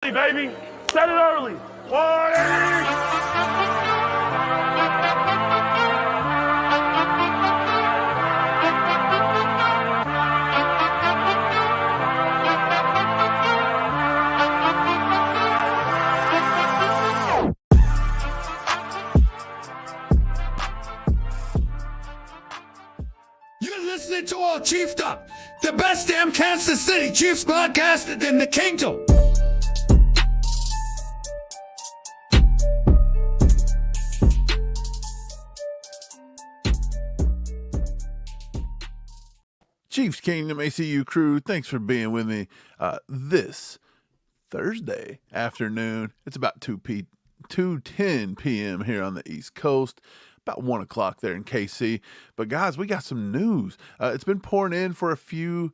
Baby, set it early. You're listening to All Chiefed Up, the best damn Kansas City Chiefs podcast in the kingdom. Chiefs Kingdom ACU crew, thanks for being with me this Thursday afternoon. It's about 2:10 p.m. here on the East Coast, about 1 o'clock there in KC. But guys, we got some news. It's been pouring in for a few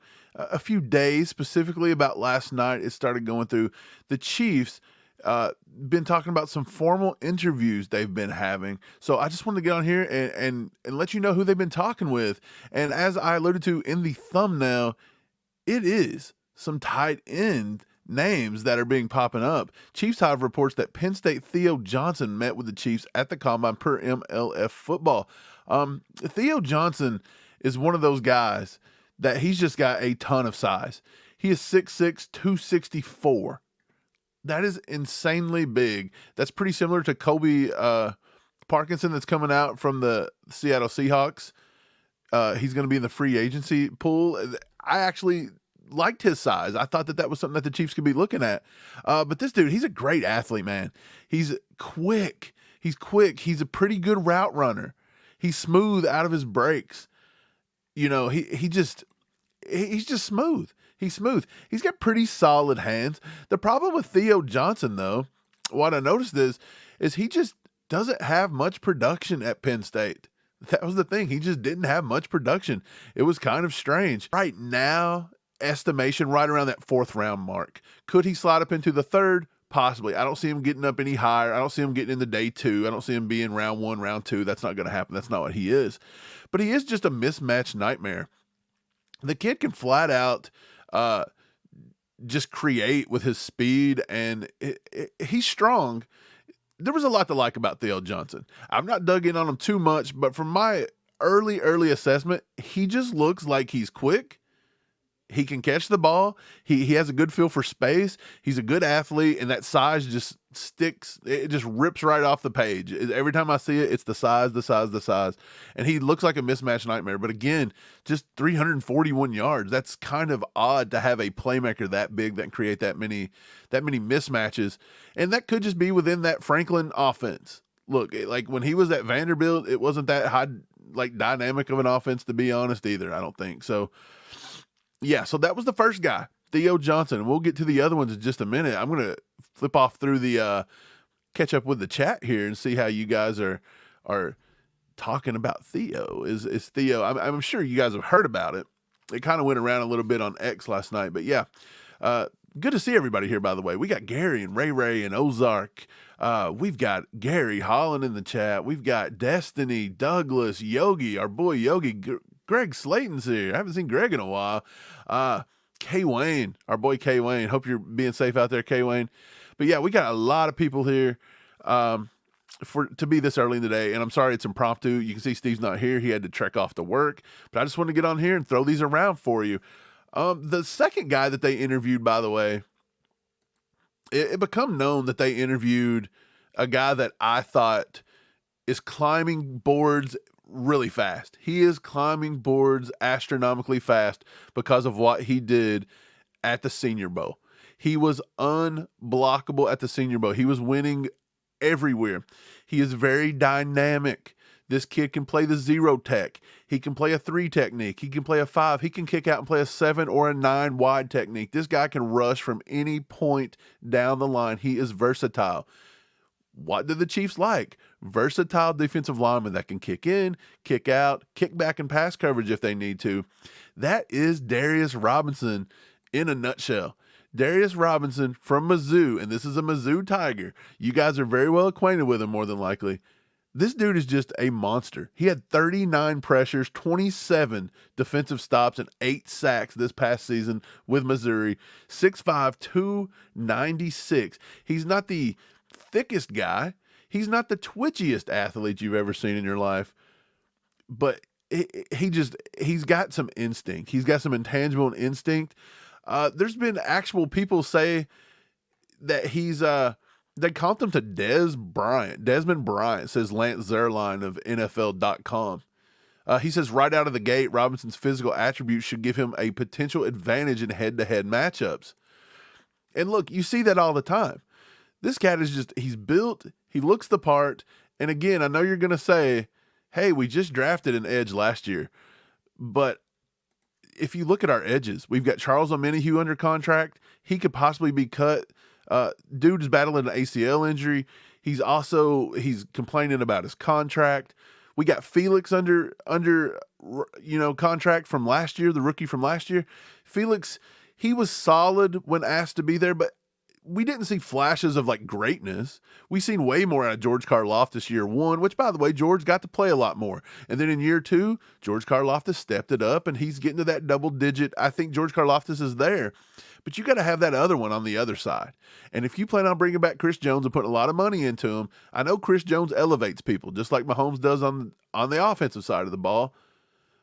days, specifically about last night. It started going through the Chiefs. Been talking about some formal interviews they've been having. So I just wanted to get on here and let you know who they've been talking with. And as I alluded to in the thumbnail, it is some tight end names that are being popping up. Chiefs Hive reports that Penn State Theo Johnson met with the Chiefs at the Combine per MLF Football. Theo Johnson is one of those guys that he's just got a ton of size. He is 6'6", 264. That is insanely big. That's pretty similar to Kobe Parkinson that's coming out from the Seattle Seahawks. He's going to be in the free agency pool. I actually liked his size. I thought that was something that the Chiefs could be looking at. But this dude, he's a great athlete, man. He's quick. He's a pretty good route runner. He's smooth out of his breaks. You know, he's just smooth. He's smooth. He's got pretty solid hands. The problem with Theo Johnson, though, what I noticed is he just doesn't have much production at Penn State. That was the thing. He just didn't have much production. It was kind of strange. Right now, estimation right around that 4th round mark. Could he slide up into the 3rd? Possibly. I don't see him getting up any higher. I don't see him getting into day 2. I don't see him being round 1, round 2. That's not going to happen. That's not what he is. But he is just a mismatch nightmare. The kid can flat out just create with his speed, and he's strong. There was a lot to like about Theo Johnson. I've not dug in on him too much, but from my early assessment, he just looks like he's quick. He can catch the ball. He has a good feel for space. He's a good athlete, and that size just sticks. It just rips right off the page. Every time I see it, it's the size. And he looks like a mismatch nightmare. But again, just 341 yards. That's kind of odd to have a playmaker that big that can create that many mismatches. And that could just be within that Franklin offense. Look, like when he was at Vanderbilt, it wasn't that high, like dynamic of an offense, to be honest, either. I don't think so. Yeah, so that was the first guy, Theo Johnson. We'll get to the other ones in just a minute. I'm going to flip off through the catch up with the chat here and see how you guys are talking about Theo. Is Theo? I'm sure you guys have heard about it. It kind of went around a little bit on X last night, but yeah. Good to see everybody here, by the way. We got Gary and Ray and Ozark. We've got Gary Holland in the chat. We've got Destiny, Douglas, Yogi, our boy Yogi. Greg Slayton's here. I haven't seen Greg in a while. K Wayne, our boy K Wayne. Hope you're being safe out there, K Wayne. But yeah, we got a lot of people here to be this early in the day. And I'm sorry it's impromptu. You can see Steve's not here. He had to trek off to work. But I just want to get on here and throw these around for you. The second guy that they interviewed, by the way, it become known that they interviewed a guy that I thought is climbing boards really fast. He is climbing boards astronomically fast because of what he did at the Senior Bowl. He was unblockable at the Senior Bowl. He was winning everywhere. He is very dynamic. This kid can play the 0 tech. He can play a 3 technique. He can play a 5. He can kick out and play a 7 or a 9 wide technique. This guy can rush from any point down the line. He is versatile. What do the Chiefs like? Versatile defensive linemen that can kick in, kick out, kick back and pass coverage if they need to. That is Darius Robinson in a nutshell. Darius Robinson from Mizzou, and this is a Mizzou Tiger. You guys are very well acquainted with him, more than likely. This dude is just a monster. He had 39 pressures, 27 defensive stops, and 8 sacks this past season with Missouri. 6'5", 296. He's not the thickest guy. He's not the twitchiest athlete you've ever seen in your life. But he's got some instinct. He's got some intangible instinct. There's been actual people say that they comped him to Desmond Bryant, says Lance Zerline of NFL.com. He says right out of the gate, Robinson's physical attributes should give him a potential advantage in head-to-head matchups. And look, you see that all the time. This cat he's built, he looks the part, and again, I know you're going to say, hey, we just drafted an edge last year, but if you look at our edges, we've got Charles Omenihu under contract. He could possibly be cut. Dude is battling an ACL injury. He's complaining about his contract. We got Felix under contract from last year, the rookie from last year. Felix, he was solid when asked to be there, but we didn't see flashes of like greatness. We seen way more out of George Karlaftis year one, which by the way, George got to play a lot more. And then in year two, George Karlaftis stepped it up and he's getting to that double digit. I think George Karlaftis is there, but you got to have that other one on the other side. And if you plan on bringing back Chris Jones and putting a lot of money into him, I know Chris Jones elevates people just like Mahomes does on the offensive side of the ball.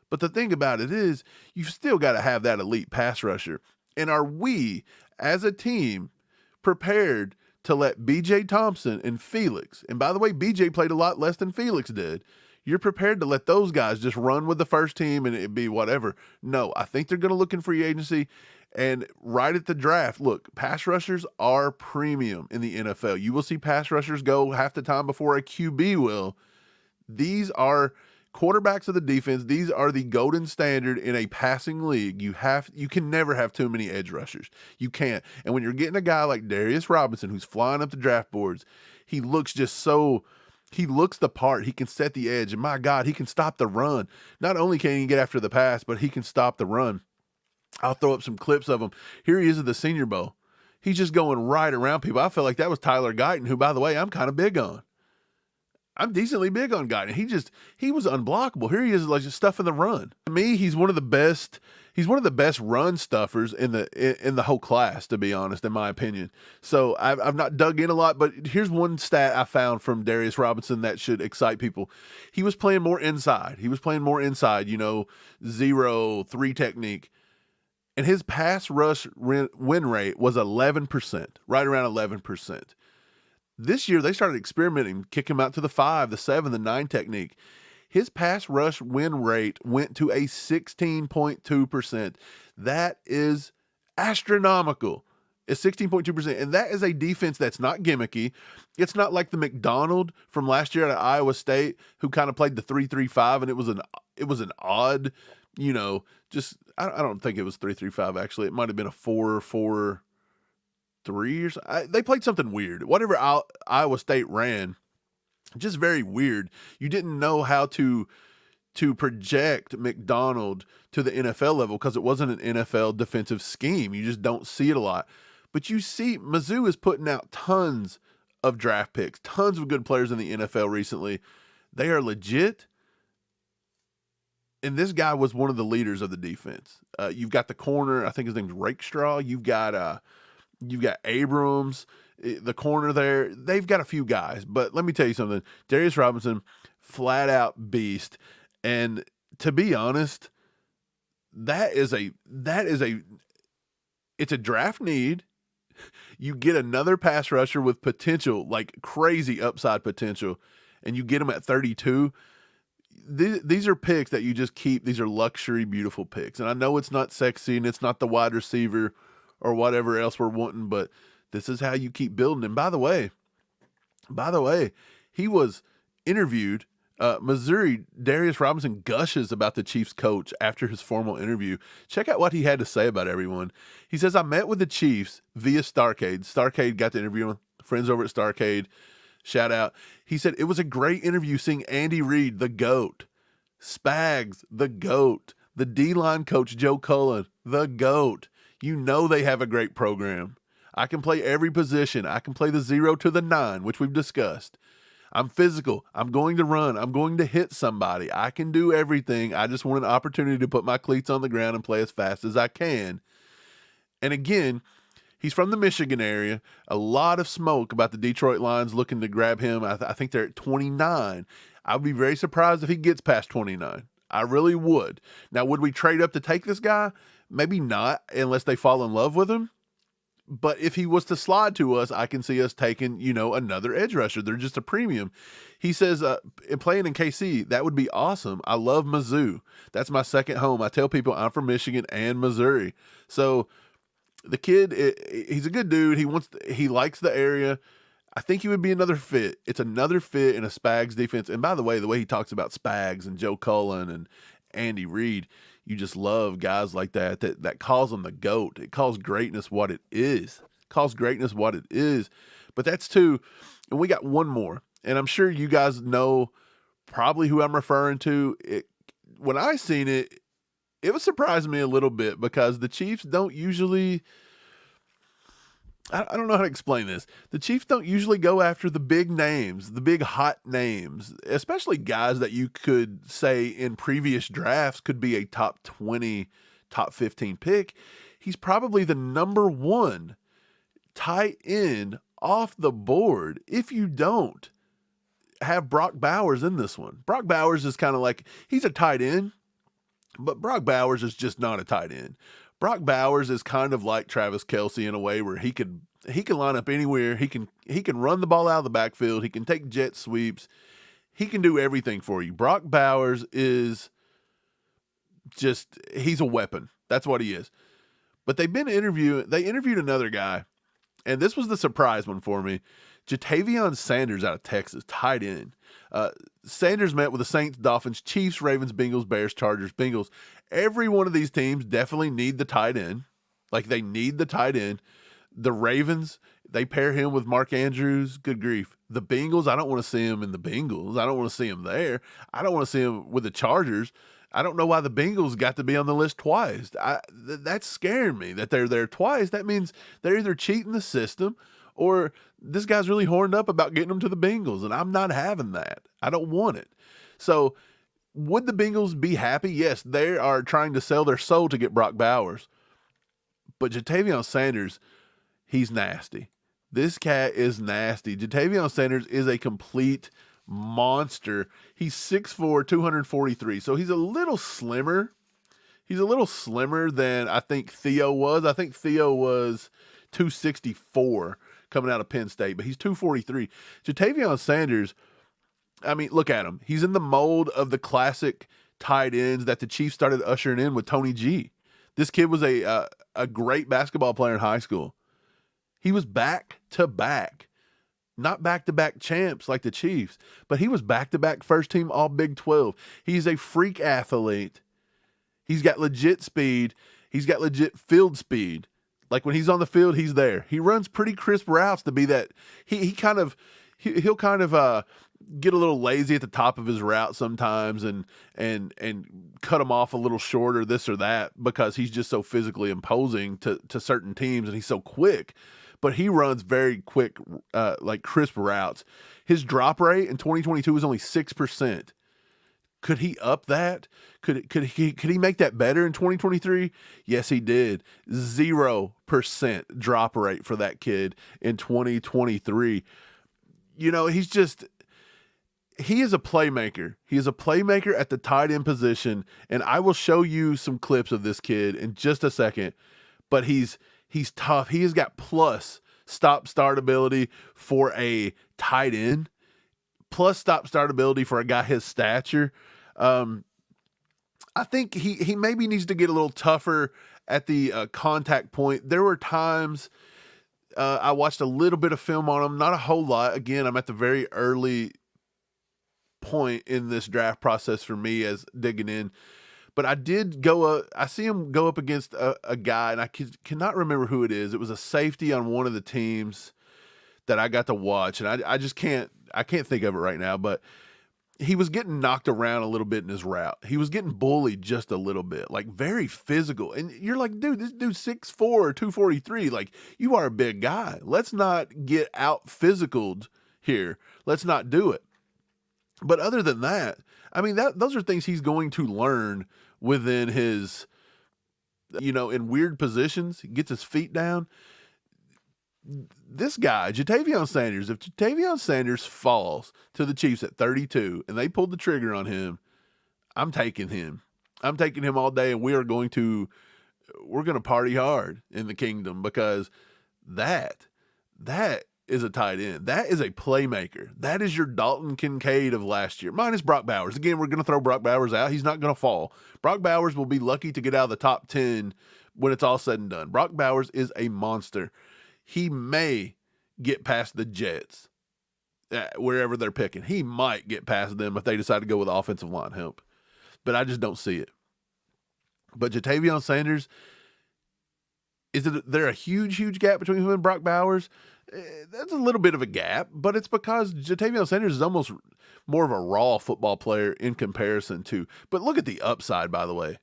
But the thing about it is you've still got to have that elite pass rusher. And are we as a team prepared to let B.J. Thompson and Felix, and by the way, B.J. played a lot less than Felix did. You're prepared to let those guys just run with the first team and it be whatever. No, I think they're going to look in free agency and right at the draft. Look, pass rushers are premium in the NFL. You will see pass rushers go half the time before a QB will. These are quarterbacks of the defense. These are the golden standard in a passing league. You can never have too many edge rushers. You can't. And when you're getting a guy like Darius Robinson, who's flying up the draft boards, he looks the part. He can set the edge. And my God, he can stop the run. Not only can he get after the pass, but he can stop the run. I'll throw up some clips of him. Here he is at the Senior Bowl. He's just going right around people. I felt like that was Tyler Guyton, who, by the way, I'm kind of big on. I'm decently big on Guyton. He was unblockable. Here he is, like just stuffing the run. To me, he's one of the best run stuffers in the whole class, to be honest, in my opinion. So I've not dug in a lot, but here's one stat I found from Darius Robinson that should excite people. He was playing more inside. 0-3 technique. And his pass rush win rate was 11%, right around 11%. This year, they started experimenting, kick him out to the 5, the 7, the 9 technique. His pass rush win rate went to a 16.2%. That is astronomical. It's 16.2%. And that is a defense that's not gimmicky. It's not like the McDonald from last year at Iowa State who kind of played the 3-3-5, and it was an odd, I don't think it was 3-3-5 actually. It might have been a 4-4-3 or something. They played something weird. Whatever Iowa State ran, just very weird. You didn't know how to project McDonald to the NFL level because it wasn't an NFL defensive scheme. You just don't see it a lot. But you see Mizzou is putting out tons of draft picks, tons of good players in the NFL recently. They are legit. And this guy was one of the leaders of the defense. You've got the corner, I think his name's Rakestraw. You've got Abrams, the corner there. They've got a few guys, but let me tell you something. Darius Robinson, flat out beast. And to be honest, it's a draft need. You get another pass rusher with potential, like crazy upside potential, and you get him at 32. These are picks that you just keep. These are luxury, beautiful picks. And I know it's not sexy and it's not the wide receiver or whatever else we're wanting, but this is how you keep building. And by the way, he was interviewed. Missouri, Darius Robinson gushes about the Chiefs coach after his formal interview. Check out what he had to say about everyone. He says, I met with the Chiefs via Starcade. Starcade got to interview him. Friends over at Starcade. Shout out. He said, it was a great interview seeing Andy Reid, the GOAT. Spags, the GOAT. The D-line coach, Joe Cullen, the GOAT. You know they have a great program. I can play every position. I can play the 0 to the 9, which we've discussed. I'm physical. I'm going to run. I'm going to hit somebody. I can do everything. I just want an opportunity to put my cleats on the ground and play as fast as I can. And again, he's from the Michigan area. A lot of smoke about the Detroit Lions looking to grab him. I think they're at 29. I would be very surprised if he gets past 29. I really would. Now, would we trade up to take this guy? Maybe not, unless they fall in love with him. But if he was to slide to us, I can see us taking, another edge rusher. They're just a premium. He says, playing in KC, that would be awesome. I love Mizzou. That's my second home. I tell people I'm from Michigan and Missouri. So the kid, he's a good dude. He likes the area. I think he would be another fit. It's another fit in a Spags defense. And by the way he talks about Spags and Joe Cullen and Andy Reid, you just love guys like that calls them the GOAT. It calls greatness what it is. But that's two. And we got one more. And I'm sure you guys know probably who I'm referring to. When I seen it, it was surprising me a little bit because the Chiefs don't usually, I don't know how to explain this. The Chiefs don't usually go after the big names, the big hot names, especially guys that you could say in previous drafts could be a top 20, top 15 pick. He's probably the number one tight end off the board if you don't have Brock Bowers in this one. Brock Bowers is kind of like, he's a tight end, but Brock Bowers is just not a tight end. Brock Bowers is kind of like Travis Kelce in a way where he can line up anywhere. He can run the ball out of the backfield. He can take jet sweeps. He can do everything for you. Brock Bowers is just, he's a weapon. That's what he is. But they interviewed another guy, and this was the surprise one for me. Jatavion Sanders out of Texas, tight end. Sanders met with the Saints, Dolphins, Chiefs, Ravens, Bengals, Bears, Chargers, Bengals. Every one of these teams definitely need the tight end. Like, they need the tight end. The Ravens, they pair him with Mark Andrews. Good grief. The Bengals, I don't want to see him in the Bengals. I don't want to see him there. I don't want to see him with the Chargers. I don't know why the Bengals got to be on the list twice. That's scaring me that they're there twice. That means they're either cheating the system or this guy's really horned up about getting them to the Bengals, and I'm not having that. I don't want it. So would the Bengals be happy? Yes, they are trying to sell their soul to get Brock Bowers. But Jatavion Sanders, he's nasty. This cat is nasty. Jatavion Sanders is a complete monster. He's 6'4", 243. So he's a little slimmer. He's a little slimmer than I think Theo was. I think Theo was 264 coming out of Penn State, but he's 243. Jatavion Sanders, I mean, look at him. He's in the mold of the classic tight ends that the Chiefs started ushering in with Tony G. This kid was a great basketball player in high school. He was back-to-back. Not back-to-back champs like the Chiefs, but he was back-to-back first-team All-Big 12. He's a freak athlete. He's got legit speed. He's got legit field speed. Like, when he's on the field, he's there. He runs pretty crisp routes to be that. He'll kind of get a little lazy at the top of his route sometimes and cut him off a little shorter, this or that, because he's just so physically imposing to certain teams and he's so quick. But he runs very quick, like crisp routes. His drop rate in 2022 was only 6%. Could he up that? Could he make that better in 2023? Yes, he did. 0% drop rate for that kid in 2023. You know, he is a playmaker. He is a playmaker at the tight end position, and I will show you some clips of this kid in just a second. But he's tough. He has got plus stop-start ability for a tight end, plus stop-start ability for a guy his stature. I think he maybe needs to get a little tougher at the contact point. There were times I watched a little bit of film on him, not a whole lot. Again, I'm at the very early point in this draft process for me as digging in. But I see him go up against a guy, and I cannot remember who it is. It was a safety on one of the teams that I got to watch, and I just can't think of it right now, but he was getting knocked around a little bit in his route. He was getting bullied just a little bit, like very physical. And you're like, dude, this dude's 6'4", 243. Like, you are a big guy. Let's not get out physicaled here. Let's not do it. But other than that, I mean, those are things he's going to learn within his, in weird positions. He gets his feet down. This guy, Jatavion Sanders, if Jatavion Sanders falls to the Chiefs at 32 and they pull the trigger on him, I'm taking him. I'm taking him all day, and we're going to party hard in the kingdom, because that is a tight end. That is a playmaker. That is your Dalton Kincaid of last year, minus Brock Bowers. Again, we're going to throw Brock Bowers out. He's not going to fall. Brock Bowers will be lucky to get out of the top 10 when it's all said and done. Brock Bowers is a monster. He may get past the Jets wherever they're picking. He might get past them if they decide to go with offensive line help. But I just don't see it. But Jatavion Sanders, is there a huge gap between him and Brock Bowers? That's a little bit of a gap, but it's because Jatavion Sanders is almost more of a raw football player in comparison to. But look at the upside, by the way.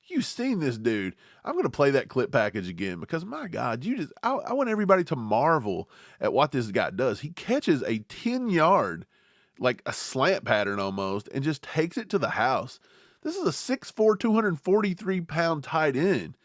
You've seen this dude. I'm going to play that clip package again because, my God, I want everybody to marvel at what this guy does. He catches a 10-yard, like a slant pattern almost, and just takes it to the house. This is a 6'4", 243-pound tight end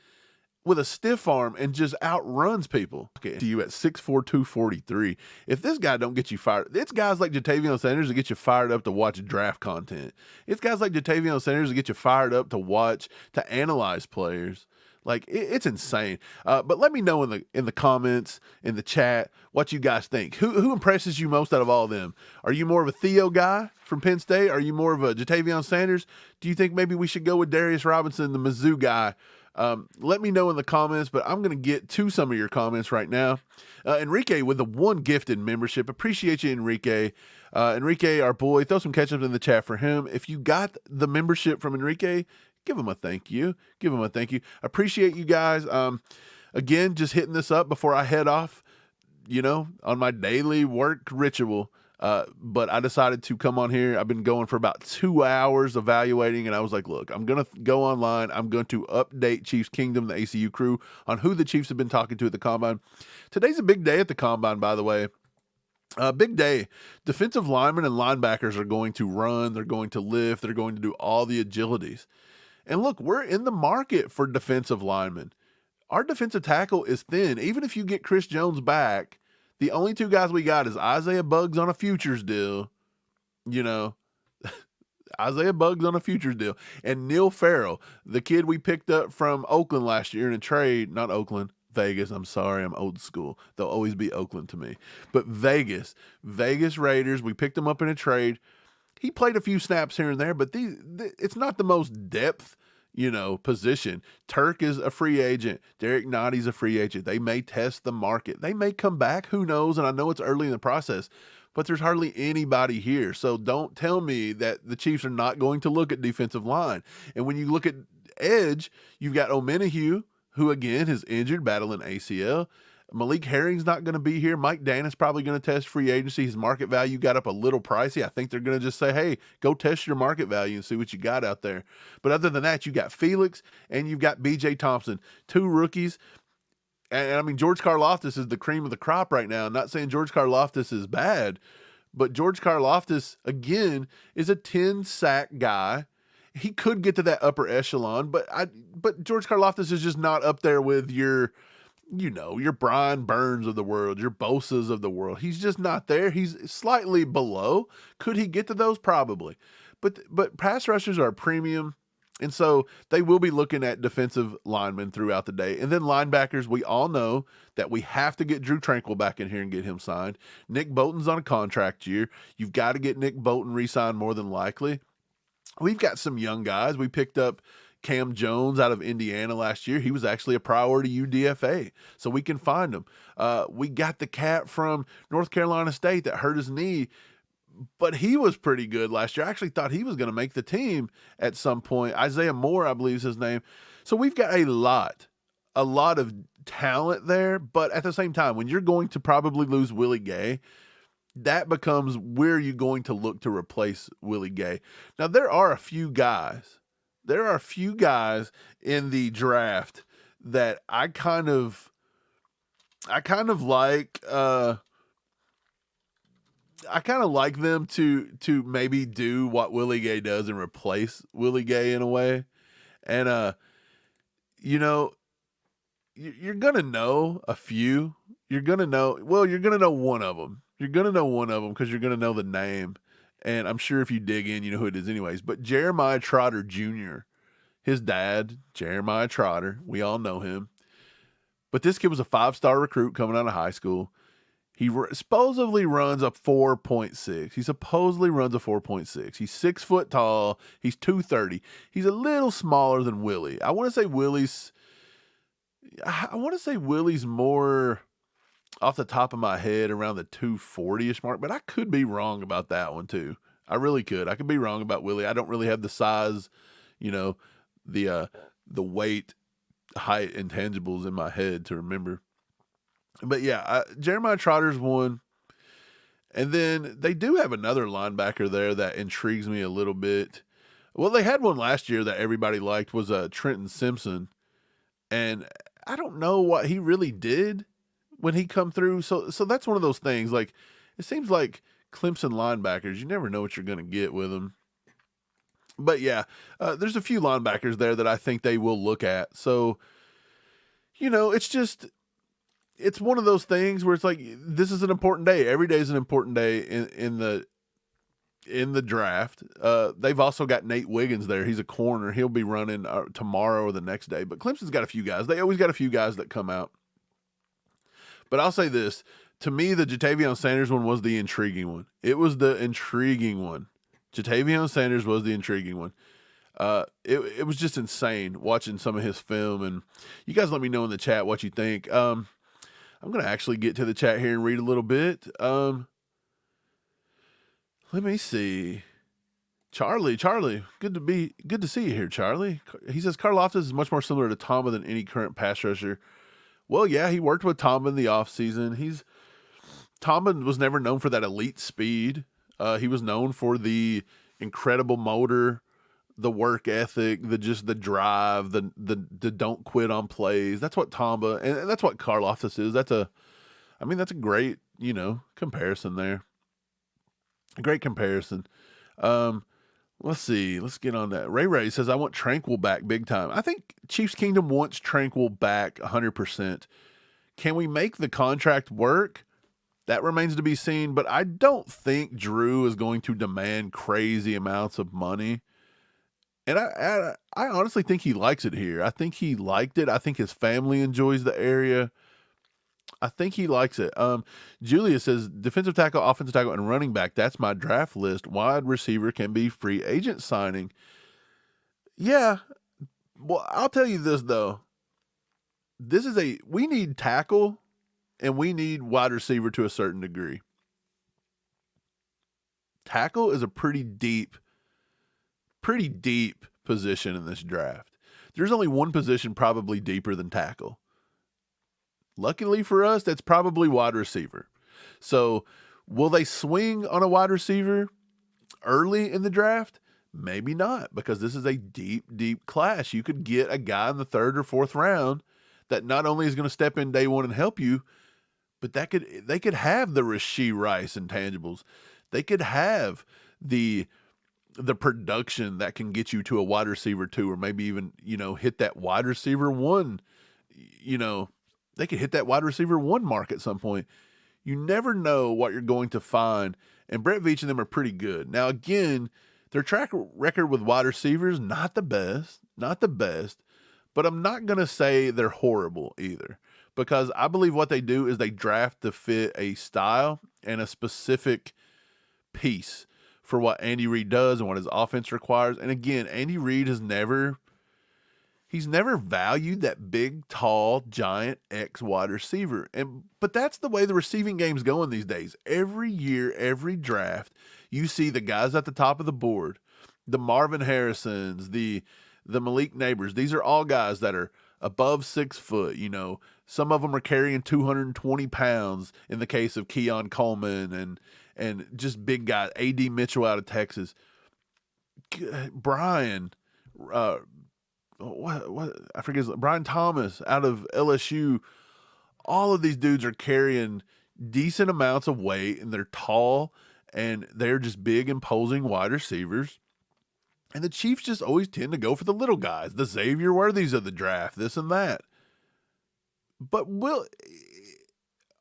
with a stiff arm and just outruns people. Okay, to you at 6'4", 243. If this guy don't get you fired, it's guys like Jatavion Sanders that get you fired up to watch draft content. It's guys like Jatavion Sanders that get you fired up to analyze players. Like, it's insane. But let me know in the comments, in the chat, what you guys think. Who impresses you most out of all of them? Are you more of a Theo guy from Penn State? Are you more of a Jatavion Sanders? Do you think maybe we should go with Darius Robinson, the Mizzou guy? Let me know in the comments, but I'm going to get to some of your comments right now. Enrique with the one gifted membership. Appreciate you, Enrique. Enrique, our boy, throw some ketchup in the chat for him. If you got the membership from Enrique, give him a thank you. Give him a thank you. Appreciate you guys. Again, just hitting this up before I head off, on my daily work ritual. But I decided to come on here. I've been going for about 2 hours evaluating, and I was like, look, I'm going to go online. I'm going to update Chiefs Kingdom, the ACU crew, on who the Chiefs have been talking to at the Combine. Today's a big day at the Combine, by the way. Big day. Defensive linemen and linebackers are going to run. They're going to lift. They're going to do all the agilities. And look, we're in the market for defensive linemen. Our defensive tackle is thin. Even if you get Chris Jones back, the only two guys we got is Isaiah Buggs on a futures deal. Isaiah Buggs on a futures deal. And Neil Farrell, the kid we picked up from Oakland last year in a trade. Not Oakland, Vegas. I'm sorry, I'm old school. They'll always be Oakland to me. But Vegas Raiders, we picked him up in a trade. He played a few snaps here and there, but it's not the most depth, position. Turk is a free agent. Derek Notty's a free agent. They may test the market. They may come back. Who knows? And I know it's early in the process, but there's hardly anybody here. So don't tell me that the Chiefs are not going to look at defensive line. And when you look at edge, you've got Omenahue, who again is injured, battling ACL. Malik Herring's not going to be here. Mike Dannis probably going to test free agency. His market value got up a little pricey. I think they're going to just say, hey, go test your market value and see what you got out there. But other than that, you got Felix and you've got B.J. Thompson, two rookies. And I mean, George Karlaftis is the cream of the crop right now. I'm not saying George Karlaftis is bad, but George Karlaftis, again, is a 10-sack guy. He could get to that upper echelon, but George Karlaftis is just not up there with your Brian Burns of the world, your Bosa's of the world. He's just not there. He's slightly below. Could he get to those? Probably. But pass rushers are a premium, and so they will be looking at defensive linemen throughout the day. And then linebackers, we all know that we have to get Drew Tranquill back in here and get him signed. Nick Bolton's on a contract year. You've got to get Nick Bolton re-signed more than likely. We've got some young guys. We picked up Cam Jones out of Indiana last year. He was actually a priority UDFA, so we can find him. We got the cat from North Carolina State that hurt his knee, but he was pretty good last year. I actually thought he was going to make the team at some point. Isaiah Moore, I believe is his name. So we've got a lot of talent there, but at the same time, when you're going to probably lose Willie Gay, that becomes where you're going to look to replace Willie Gay. Now, there are a few guys in the draft that I kind of like. I kind of like them to maybe do what Willie Gay does and replace Willie Gay in a way. And you know, you're gonna know a few. You're gonna know one of them. You're gonna know one of them because you're gonna know the name. And I'm sure if you dig in, you know who it is anyways. But Jeremiah Trotter Jr., his dad, Jeremiah Trotter, we all know him. But this kid was a 5-star recruit coming out of high school. He supposedly runs a 4.6. He supposedly runs a 4.6. He's 6 foot tall. He's 230. He's a little smaller than Willie. I want to say Willie's more off the top of my head around the 240-ish mark, but I could be wrong about that one too. I really could. I could be wrong about Willie. I don't really have the size, the weight, height, intangibles in my head to remember. But yeah, Jeremiah Trotter's one. And then they do have another linebacker there that intrigues me a little bit. Well, they had one last year that everybody liked was Trenton Simpson. And I don't know what he really did when he come through. So that's one of those things. Like, it seems like Clemson linebackers, you never know what you're going to get with them. But yeah, there's a few linebackers there that I think they will look at. So, it's one of those things where it's like, this is an important day. Every day is an important day in the draft. They've also got Nate Wiggins there. He's a corner. He'll be running tomorrow or the next day. But Clemson's got a few guys. They always got a few guys that come out. But I'll say this. To me, the Jatavion Sanders one was the intriguing one. It was the intriguing one. Jatavion Sanders was the intriguing one. It was just insane watching some of his film. And you guys let me know in the chat what you think. I'm going to actually get to the chat here and read a little bit. Let me see. Charlie, good to see you here, Charlie. He says Karlaftis is much more similar to Tamba than any current pass rusher. Well, yeah, he worked with Tamba in the offseason. Tamba was never known for that elite speed. He was known for the incredible motor, the work ethic, the drive, the don't quit on plays. That's what Tamba, and that's what Karlaftis is. That's a great, comparison there. A great comparison. Let's see. Let's get on that. Ray says, I want Tranquil back big time. I think Chiefs Kingdom wants Tranquil back 100%. Can we make the contract work? That remains to be seen, but I don't think Drew is going to demand crazy amounts of money. And I honestly think he likes it here. I think he liked it. I think his family enjoys the area. I think he likes it. Julia says, defensive tackle, offensive tackle, and running back. That's my draft list. Wide receiver can be free agent signing. Yeah. Well, I'll tell you this, though. We need tackle, and we need wide receiver to a certain degree. Tackle is a pretty deep position in this draft. There's only one position probably deeper than tackle. Luckily for us, that's probably wide receiver. So will they swing on a wide receiver early in the draft? Maybe not, because this is a deep class. You could get a guy in the 3rd or 4th round that not only is going to step in day one and help you, but they could have the Rashee Rice intangibles. They could have the production that can get you to a wide receiver 2, or maybe even, hit that wide receiver 1. They could hit that wide receiver 1 mark at some point. You never know what you're going to find. And Brett Veach and them are pretty good. Now, again, their track record with wide receivers, not the best, but I'm not going to say they're horrible either, because I believe what they do is they draft to fit a style and a specific piece for what Andy Reid does and what his offense requires. And again, Andy Reid has never valued that big, tall, giant X wide receiver. But that's the way the receiving game's going these days. Every year, every draft, you see the guys at the top of the board, the Marvin Harrisons, the Malik Neighbors. These are all guys that are above 6 foot. Some of them are carrying 220 pounds in the case of Keon Coleman and just big guys. A.D. Mitchell out of Texas. Brian, I forget, Brian Thomas out of LSU. All of these dudes are carrying decent amounts of weight, and they're tall, and they're just big, imposing wide receivers. And the Chiefs just always tend to go for the little guys, the Xavier Worthies of the draft, this and that. But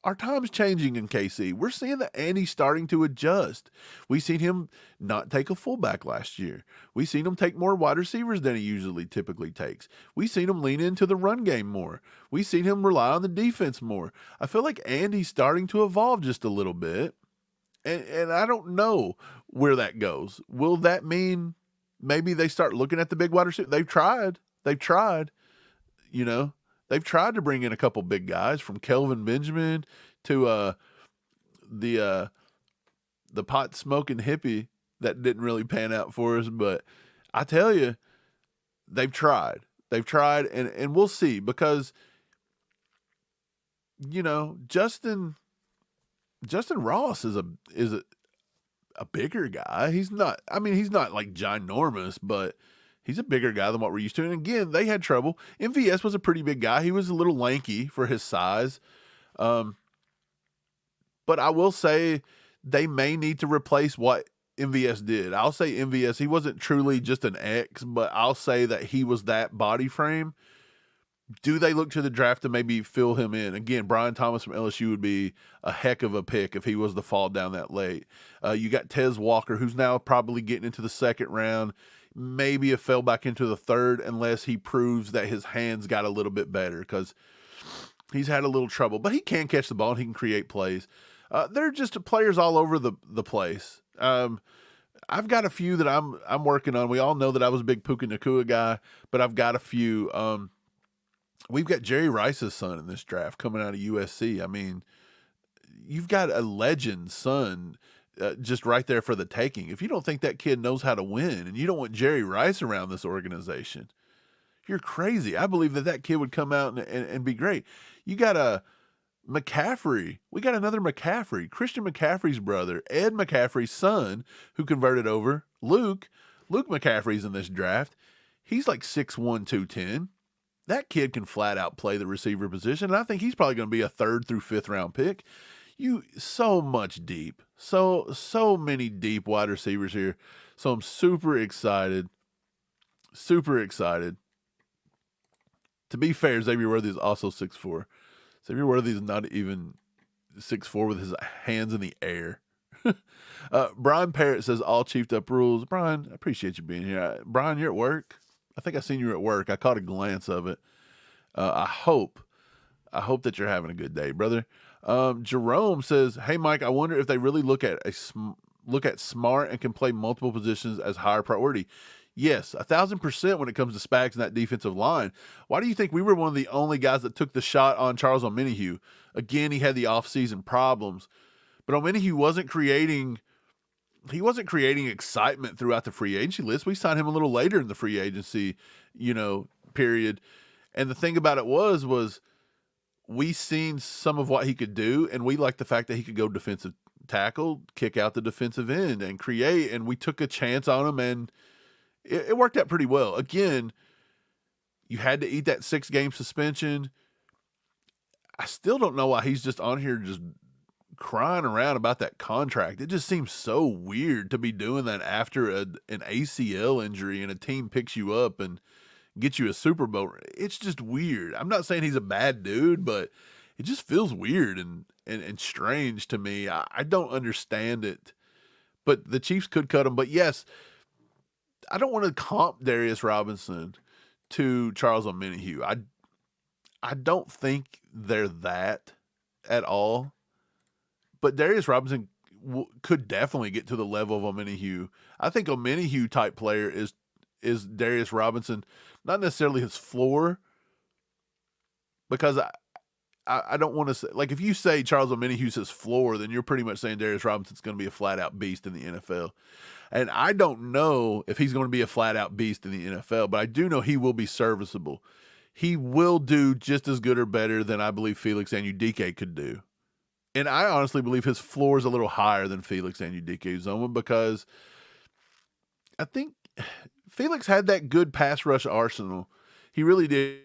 our time's changing in KC. We're seeing that Andy's starting to adjust. We seen him not take a fullback last year. We seen him take more wide receivers than he typically takes. We seen him lean into the run game more. We seen him rely on the defense more. I feel like Andy's starting to evolve just a little bit. And I don't know where that goes. Will that mean maybe they start looking at the big wide receiver? They've tried. They've tried to bring in a couple big guys, from Kelvin Benjamin to the pot smoking hippie that didn't really pan out for us. But I tell you, they've tried. And we'll see, because Justin Ross is a bigger guy. He's not like ginormous, but he's a bigger guy than what we're used to. And again, they had trouble. MVS was a pretty big guy. He was a little lanky for his size. But I will say they may need to replace what MVS did. I'll say MVS, he wasn't truly just an X, but I'll say that he was that body frame. Do they look to the draft to maybe fill him in? Again, Brian Thomas from LSU would be a heck of a pick if he was to fall down that late. You got Tez Walker, who's now probably getting into the second round. Maybe it fell back into the third, unless he proves that his hands got a little bit better, because he's had a little trouble. But he can catch the ball and he can create plays. They're just players all over the place. I've got a few that I'm working on. We all know that I was a big Puka Nacua guy, but I've got a few. We've got Jerry Rice's son in this draft coming out of USC. I mean, you've got a legend son just right there for the taking. If you don't think that kid knows how to win and you don't want Jerry Rice around this organization, you're crazy. I believe that kid would come out and be great. You got a McCaffrey. We got another McCaffrey, Christian McCaffrey's brother, Ed McCaffrey's son, who converted over. Luke McCaffrey's in this draft. He's like 6'1", 210. That kid can flat out play the receiver position, and I think he's probably going to be a 3rd through 5th round pick. So much deep. So many deep wide receivers here. So I'm super excited. Super excited. To be fair, Xavier Worthy is also 6'4". Xavier Worthy is not even 6'4" with his hands in the air. Brian Parrott says all chiefed up rules. Brian, I appreciate you being here. Brian, you're at work? I think I seen you at work. I caught a glance of it. I hope that you're having a good day, brother. Jerome says, "Hey Mike, I wonder if they really look at smart and can play multiple positions as higher priority." Yes, 1,000% when it comes to Spags and that defensive line. Why do you think we were one of the only guys that took the shot on Charles Omenihu? Again, he had the offseason problems, but Omenihu wasn't creating excitement throughout the free agency list. We signed him a little later in the free agency, period. And the thing about it was we seen some of what he could do, and we liked the fact that he could go defensive tackle, kick out the defensive end, and create, and we took a chance on him, and it worked out pretty well. Again, you had to eat that 6-game suspension. I still don't know why he's just on here just crying around about that contract. It just seems so weird to be doing that after an ACL injury and a team picks you up and gets you a Super Bowl. It's just weird. I'm not saying he's a bad dude, but it just feels weird and strange to me. I don't understand it, but the Chiefs could cut him. But yes, I don't want to comp Darius Robinson to Charles Omenihu. I don't think they're that at all. But Darius Robinson could definitely get to the level of Omenihu. I think Omenihu type player is Darius Robinson, not necessarily his floor, because I don't want to say, like, if you say Charles Omenihu's his floor, then you're pretty much saying Darius Robinson's going to be a flat out beast in the NFL. And I don't know if he's going to be a flat out beast in the NFL, but I do know he will be serviceable. He will do just as good or better than I believe Felix Anudike could do. And I honestly believe his floor is a little higher than Felix Anudike's own, because I think Felix had that good pass rush arsenal. He really did.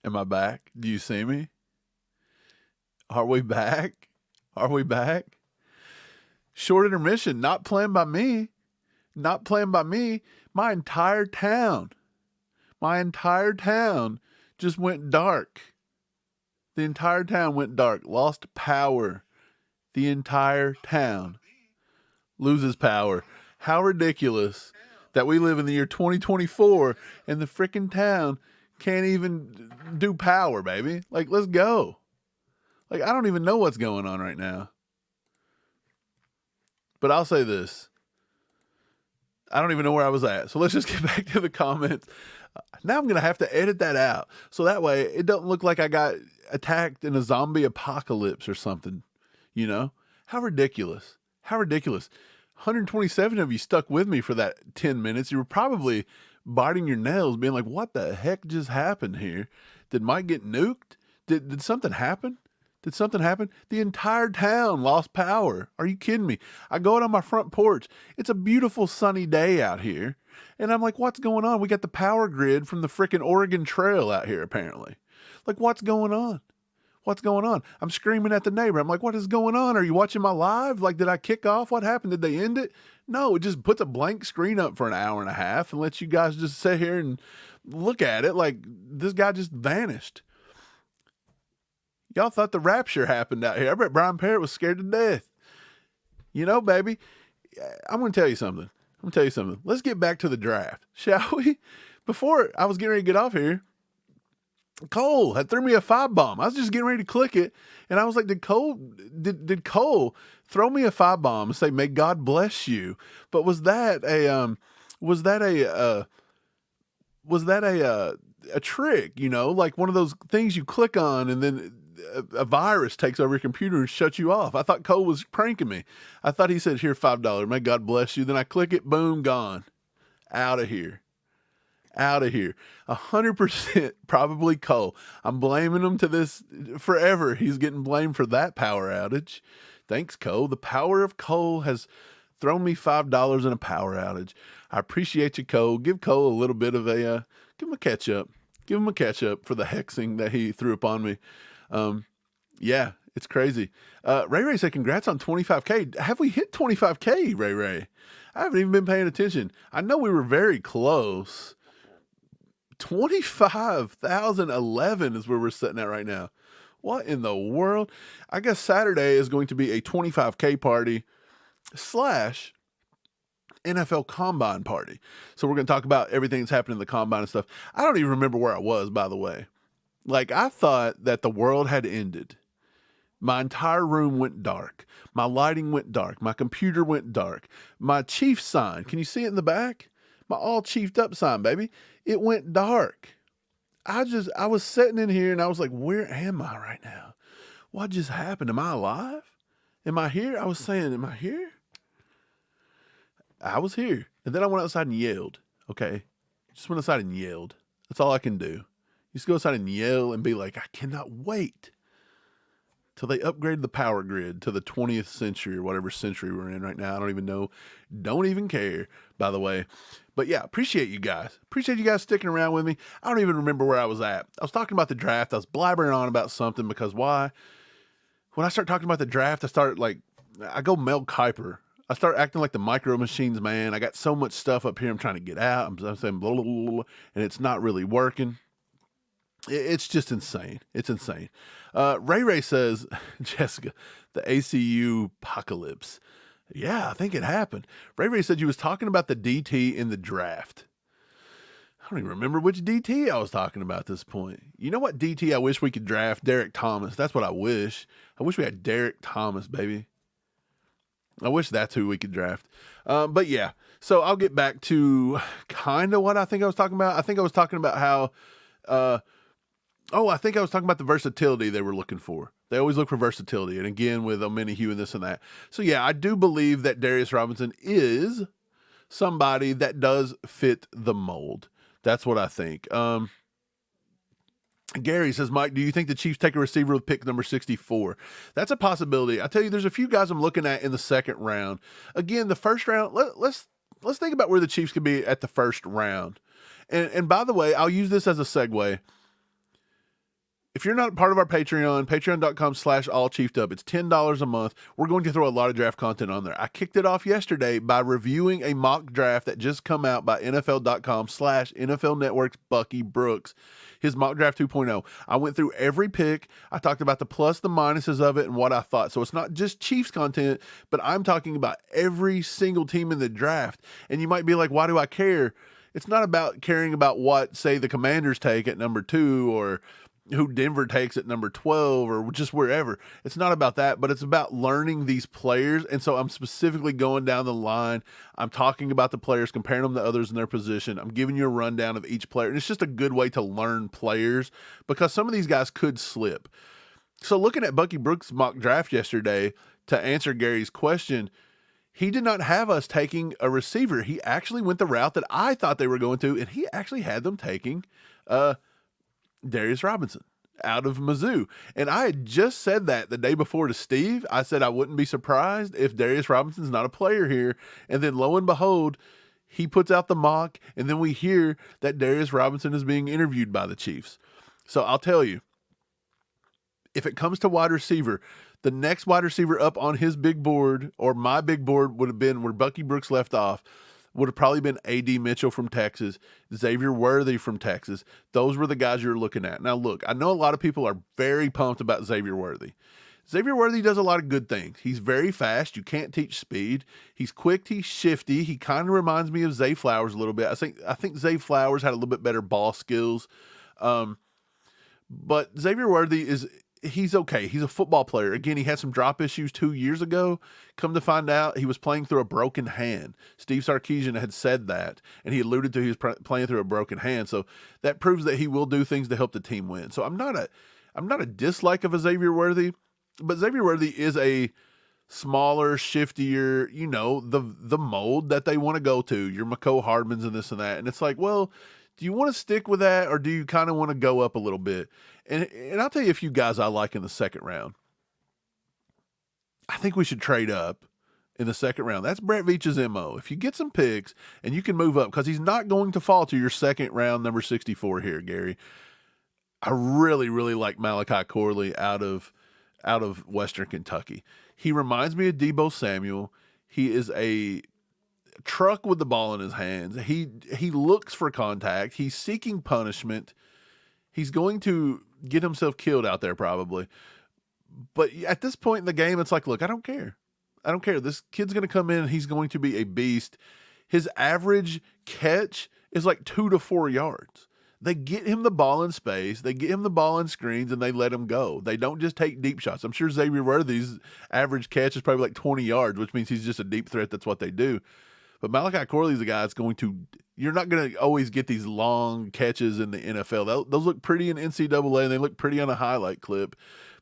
Am I back? Do you see me? Are we back? Are we back? Short intermission, not planned by me. Not planned by me. My entire town just went dark. The entire town went dark. Lost power. The entire town loses power. How ridiculous that we live in the year 2024 and the freaking town can't even do power, baby. Like, let's go. Like, I don't even know what's going on right now. But I'll say this. I don't even know where I was at. So let's just get back to the comments. Now I'm going to have to edit that out. So that way it doesn't look like I got attacked in a zombie apocalypse or something. You know? How ridiculous. How ridiculous. 127 of you stuck with me for that 10 minutes. You were probably biting your nails being like, what the heck just happened here? Did Mike get nuked? Did something happen? Did something happen? The entire town lost power. Are you kidding me? I go out on my front porch. It's a beautiful sunny day out here. And I'm like, what's going on? We got the power grid from the freaking Oregon Trail out here, apparently. Like, what's going on? What's going on? I'm screaming at the neighbor. I'm like, what is going on? Are you watching my live? Like, did I kick off? What happened? Did they end it? No, it just puts a blank screen up for an hour and a half and lets you guys just sit here and look at it like this guy just vanished. Y'all thought the rapture happened out here. I bet Brian Parrott was scared to death. You know, baby, I'm going to tell you something. Let's get back to the draft, shall we? Before I was getting ready to get off here, Cole had threw me a 5-bomb. I was just getting ready to click it, and I was like, did Cole throw me a 5-bomb and say, may God bless you? But was that a trick, you know, like one of those things you click on and then a virus takes over your computer and shuts you off? I thought Cole was pranking me. I thought he said, here, $5, may God bless you. Then I click it, boom, gone. Out of here. 100% probably Cole. I'm blaming him to this forever. He's getting blamed for that power outage. Thanks, Cole. The power of Cole has thrown me $5 in a power outage. I appreciate you, Cole. Give Cole a little bit of a, give him a catch up. Give him a catch up for the hexing that he threw upon me. Yeah, it's crazy. Ray Ray said, congrats on 25K. Have we hit 25K, Ray Ray? I haven't even been paying attention. I know we were very close. 25,011 is where we're sitting at right now. What in the world? I guess Saturday is going to be a 25K party / NFL Combine party. So we're going to talk about everything that's happening in the Combine and stuff. I don't even remember where I was, by the way. Like, I thought that the world had ended. My entire room went dark. My lighting went dark. My computer went dark. My chief sign, can you see it in the back? My all chiefed up sign, baby. It went dark. I was sitting in here and I was like, where am I right now? What just happened? Am I alive? Am I here? I was saying, am I here? I was here. And then I went outside and yelled. Okay. Just went outside and yelled. That's all I can do. Just go outside and yell and be like, I cannot wait till they upgrade the power grid to the 20th century or whatever century we're in right now. I don't even know. Don't even care, by the way. But yeah, appreciate you guys. Appreciate you guys sticking around with me. I don't even remember where I was at. I was talking about the draft. I was blabbering on about something because why? When I start talking about the draft, I go Mel Kiper. I start acting like the Micro Machines man. I got so much stuff up here I'm trying to get out. I'm saying blah, blah, blah, blah, and it's not really working. It's just insane. It's insane. Ray Ray says, Jessica, the ACU apocalypse. Yeah, I think it happened. Ray Ray said you was talking about the DT in the draft. I don't even remember which DT I was talking about at this point. You know what DT I wish we could draft? Derek Thomas. That's what I wish. I wish we had Derek Thomas, baby. I wish that's who we could draft. But yeah, so I'll get back to kind of what I think I was talking about. I think I was talking about how, I think I was talking about the versatility they were looking for. They always look for versatility. And again, with Omeni-Hugh and this and that. So yeah, I do believe that Darius Robinson is somebody that does fit the mold. That's what I think. Gary says, Mike, do you think the Chiefs take a receiver with pick number 64? That's a possibility. I tell you, there's a few guys I'm looking at in the second round. Again, the first round, let's think about where the Chiefs could be at the first round. And by the way, I'll use this as a segue. If you're not part of our Patreon, patreon.com/allchieftub, it's $10 a month. We're going to throw a lot of draft content on there. I kicked it off yesterday by reviewing a mock draft that just come out by NFL.com/NFL Network's Bucky Brooks, his mock draft 2.0. I went through every pick. I talked about the plus, the minuses of it, and what I thought. So it's not just Chiefs content, but I'm talking about every single team in the draft. And you might be like, why do I care? It's not about caring about what, say, the Commanders take at number 2 or who Denver takes at number 12 or just wherever. It's not about that, but it's about learning these players. And so I'm specifically going down the line. I'm talking about the players, comparing them to others in their position. I'm giving you a rundown of each player. And it's just a good way to learn players because some of these guys could slip. So looking at Bucky Brooks' mock draft yesterday, to answer Gary's question, he did not have us taking a receiver. He actually went the route that I thought they were going to, and he actually had them taking Darius Robinson out of Mizzou. And I had just said that the day before to Steve. I said I wouldn't be surprised if Darius Robinson's not a player here. And then lo and behold, he puts out the mock, and then we hear that Darius Robinson is being interviewed by the Chiefs. So I'll tell you, if it comes to wide receiver, the next wide receiver up on his big board, or my big board, would have been where Bucky Brooks left off, would have probably been A.D. Mitchell from Texas, Xavier Worthy from Texas. Those were the guys you were looking at. Now, look, I know a lot of people are very pumped about Xavier Worthy. Xavier Worthy does a lot of good things. He's very fast. You can't teach speed. He's quick. He's shifty. He kind of reminds me of Zay Flowers a little bit. I think Zay Flowers had a little bit better ball skills. But Xavier Worthy he's okay. He's a football player. Again, he had some drop issues 2 years ago. Come to find out, he was playing through a broken hand. Steve Sarkisian had said that, and he alluded to he was playing through a broken hand. So that proves that he will do things to help the team win. So I'm not a dislike of a Xavier Worthy, but Xavier Worthy is a smaller, shiftier, the mold that they want to go to. Your Mecole Hardmans and this and that. And it's like, well, do you want to stick with that, or do you kind of want to go up a little bit? And I'll tell you a few guys I like in the second round. I think we should trade up in the second round. That's Brett Veach's MO. If you get some picks and you can move up, because he's not going to fall to your second round, number 64 here, Gary. I really, really like Malachi Corley out of Western Kentucky. He reminds me of Deebo Samuel. He is a truck with the ball in his hands. He looks for contact. He's seeking punishment. He's going to get himself killed out there probably. But at this point in the game, it's like, look, I don't care. This kid's going to come in and he's going to be a beast. His average catch is like 2 to 4 yards. They get him the ball in space. They get him the ball in screens and they let him go. They don't just take deep shots. I'm sure Xavier Worthy's average catch is probably like 20 yards, which means he's just a deep threat. That's what they do. But Malachi Corley's a guy that's you're not going to always get these long catches in the NFL. Those look pretty in NCAA and they look pretty on a highlight clip,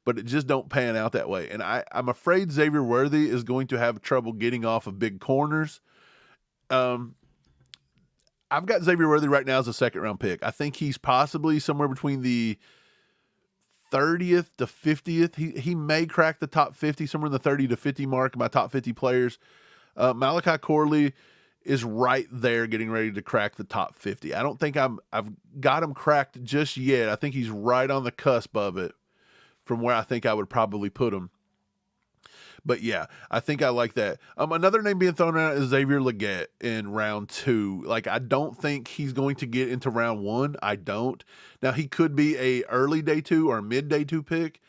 but it just don't pan out that way. And I'm afraid Xavier Worthy is going to have trouble getting off of big corners. I've got Xavier Worthy right now as a second round pick. I think he's possibly somewhere between the 30th to 50th. He may crack the top 50, somewhere in the 30 to 50 mark of my top 50 players. Malachi Corley is right there getting ready to crack the top 50. I don't think I've got him cracked just yet. I think he's right on the cusp of it from where I think I would probably put him. But yeah, I think I like that. Another name being thrown out is Xavier Legette in round 2. Like, I don't think he's going to get into round 1. I don't. Now, he could be a early day 2 or a mid day 2 pick.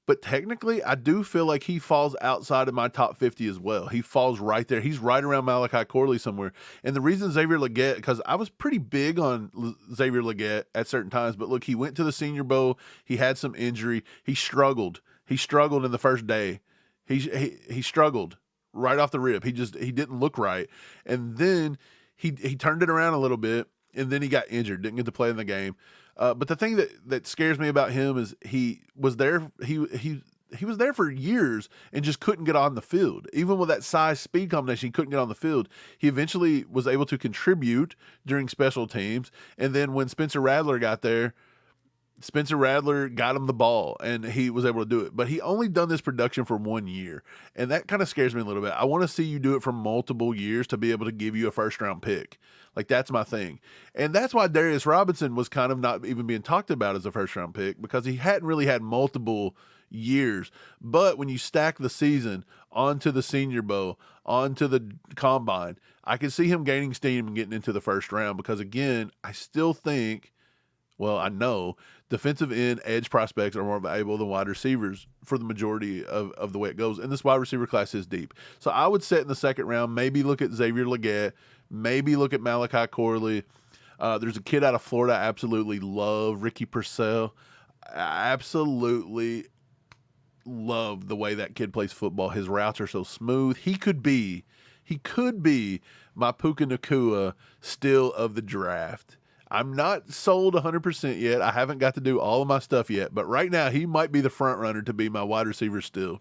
But technically, I do feel like he falls outside of my top 50 as well. He falls right there. He's right around Malachi Corley somewhere. And the reason Xavier Legette, because I was pretty big on Xavier Legette at certain times. But look, he went to the Senior Bowl. He had some injury. He struggled. He struggled in the first day. He struggled right off the rip. He didn't look right. And then he turned it around a little bit. And then he got injured. Didn't get to play in the game. But the thing that scares me about him is he was there. He was there for years and just couldn't get on the field. Even with that size speed combination, he couldn't get on the field. He eventually was able to contribute during special teams. And then when Spencer Rattler got there, Spencer Rattler got him the ball, and he was able to do it. But he only done this production for 1 year, and that kind of scares me a little bit. I want to see you do it for multiple years to be able to give you a first-round pick. Like, that's my thing. And that's why Darius Robinson was kind of not even being talked about as a first-round pick, because he hadn't really had multiple years. But when you stack the season onto the Senior Bowl, onto the Combine, I can see him gaining steam and getting into the first round because, again, I still think, well, I know defensive end edge prospects are more valuable than wide receivers for the majority of the way it goes. And this wide receiver class is deep. So I would set in the second round, maybe look at Xavier Legette, maybe look at Malachi Corley. There's a kid out of Florida I absolutely love, Ricky Purcell. I absolutely love the way that kid plays football. His routes are so smooth. He could be my Puka Nacua still of the draft. I'm not sold 100% yet. I haven't got to do all of my stuff yet, but right now he might be the front runner to be my wide receiver still.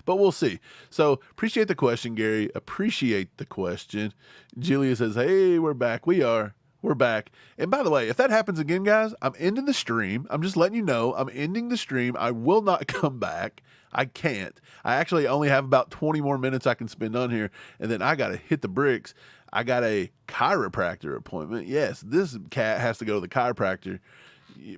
But we'll see. So appreciate the question, Gary. Appreciate the question. Julia says, hey, we're back. We're back. And by the way, if that happens again, guys, I'm ending the stream. I'm just letting you know I'm ending the stream. I will not come back. I can't. I actually only have about 20 more minutes I can spend on here, and then I got to hit the bricks. I got a chiropractor appointment. Yes, this cat has to go to the chiropractor.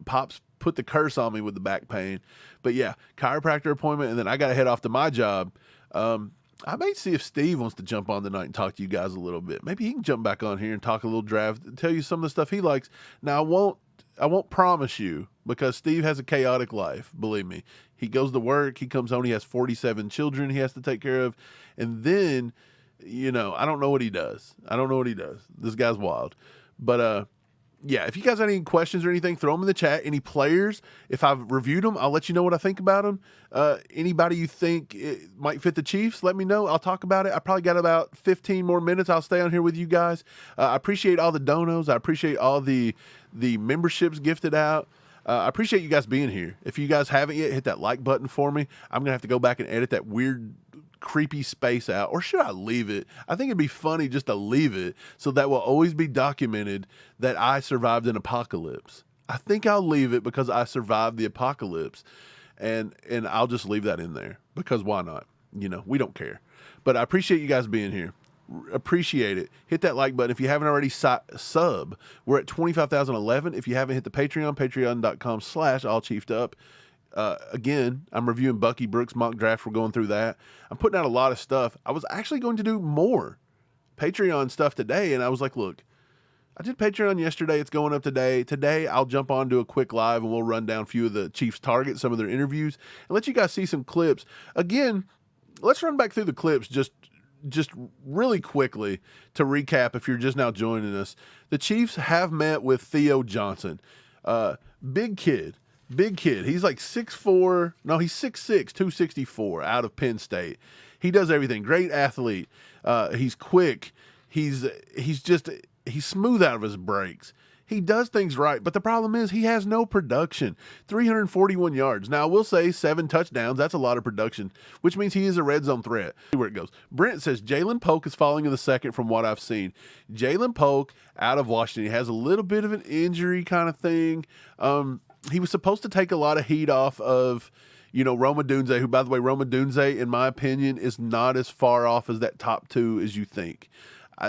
Pops put the curse on me with the back pain. But yeah, chiropractor appointment, and then I got to head off to my job. I may see if Steve wants to jump on tonight and talk to you guys a little bit. Maybe he can jump back on here and talk a little draft, tell you some of the stuff he likes. Now, I won't promise you, because Steve has a chaotic life, believe me. He goes to work, he comes home, he has 47 children he has to take care of, and then, I don't know what he does. This guy's wild. But, yeah, if you guys have any questions or anything, throw them in the chat. Any players, if I've reviewed them, I'll let you know what I think about them. Anybody you think might fit the Chiefs, let me know. I'll talk about it. I probably got about 15 more minutes. I'll stay on here with you guys. I appreciate all the donos. I appreciate all the memberships gifted out. I appreciate you guys being here. If you guys haven't yet, hit that like button for me. I'm going to have to go back and edit that weird creepy space out, or should I leave it? I think it'd be funny just to leave it so that will always be documented that I survived an apocalypse. I think I'll leave it because I survived the apocalypse, and I'll just leave that in there because why not? We don't care. But I appreciate you guys being here. Appreciate it. Hit that like button. If you haven't already, sub. We're at 25,011. If you haven't hit the Patreon, patreon.com/allchieftUp. Again, I'm reviewing Bucky Brooks mock draft. We're going through that. I'm putting out a lot of stuff. I was actually going to do more Patreon stuff today, and I was like, look, I did Patreon yesterday. It's going up today. Today, I'll jump on to a quick live, and we'll run down a few of the Chiefs targets, some of their interviews, and let you guys see some clips. Again, let's run back through the clips just really quickly to recap if you're just now joining us. The Chiefs have met with Theo Johnson. Big kid. He's like 6'4". No, he's 6'6", 264 out of Penn State. He does everything. Great athlete. He's quick. He's smooth out of his breaks. He does things right, but the problem is he has no production. 341 yards. Now, I will say 7 touchdowns. That's a lot of production, which means he is a red zone threat. See where it goes. Brent says Jalen Polk is falling in the second from what I've seen. Jalen Polk out of Washington. He has a little bit of an injury kind of thing. He was supposed to take a lot of heat off of, Rome Odunze, who, by the way, Rome Odunze, in my opinion, is not as far off as that top 2 as you think.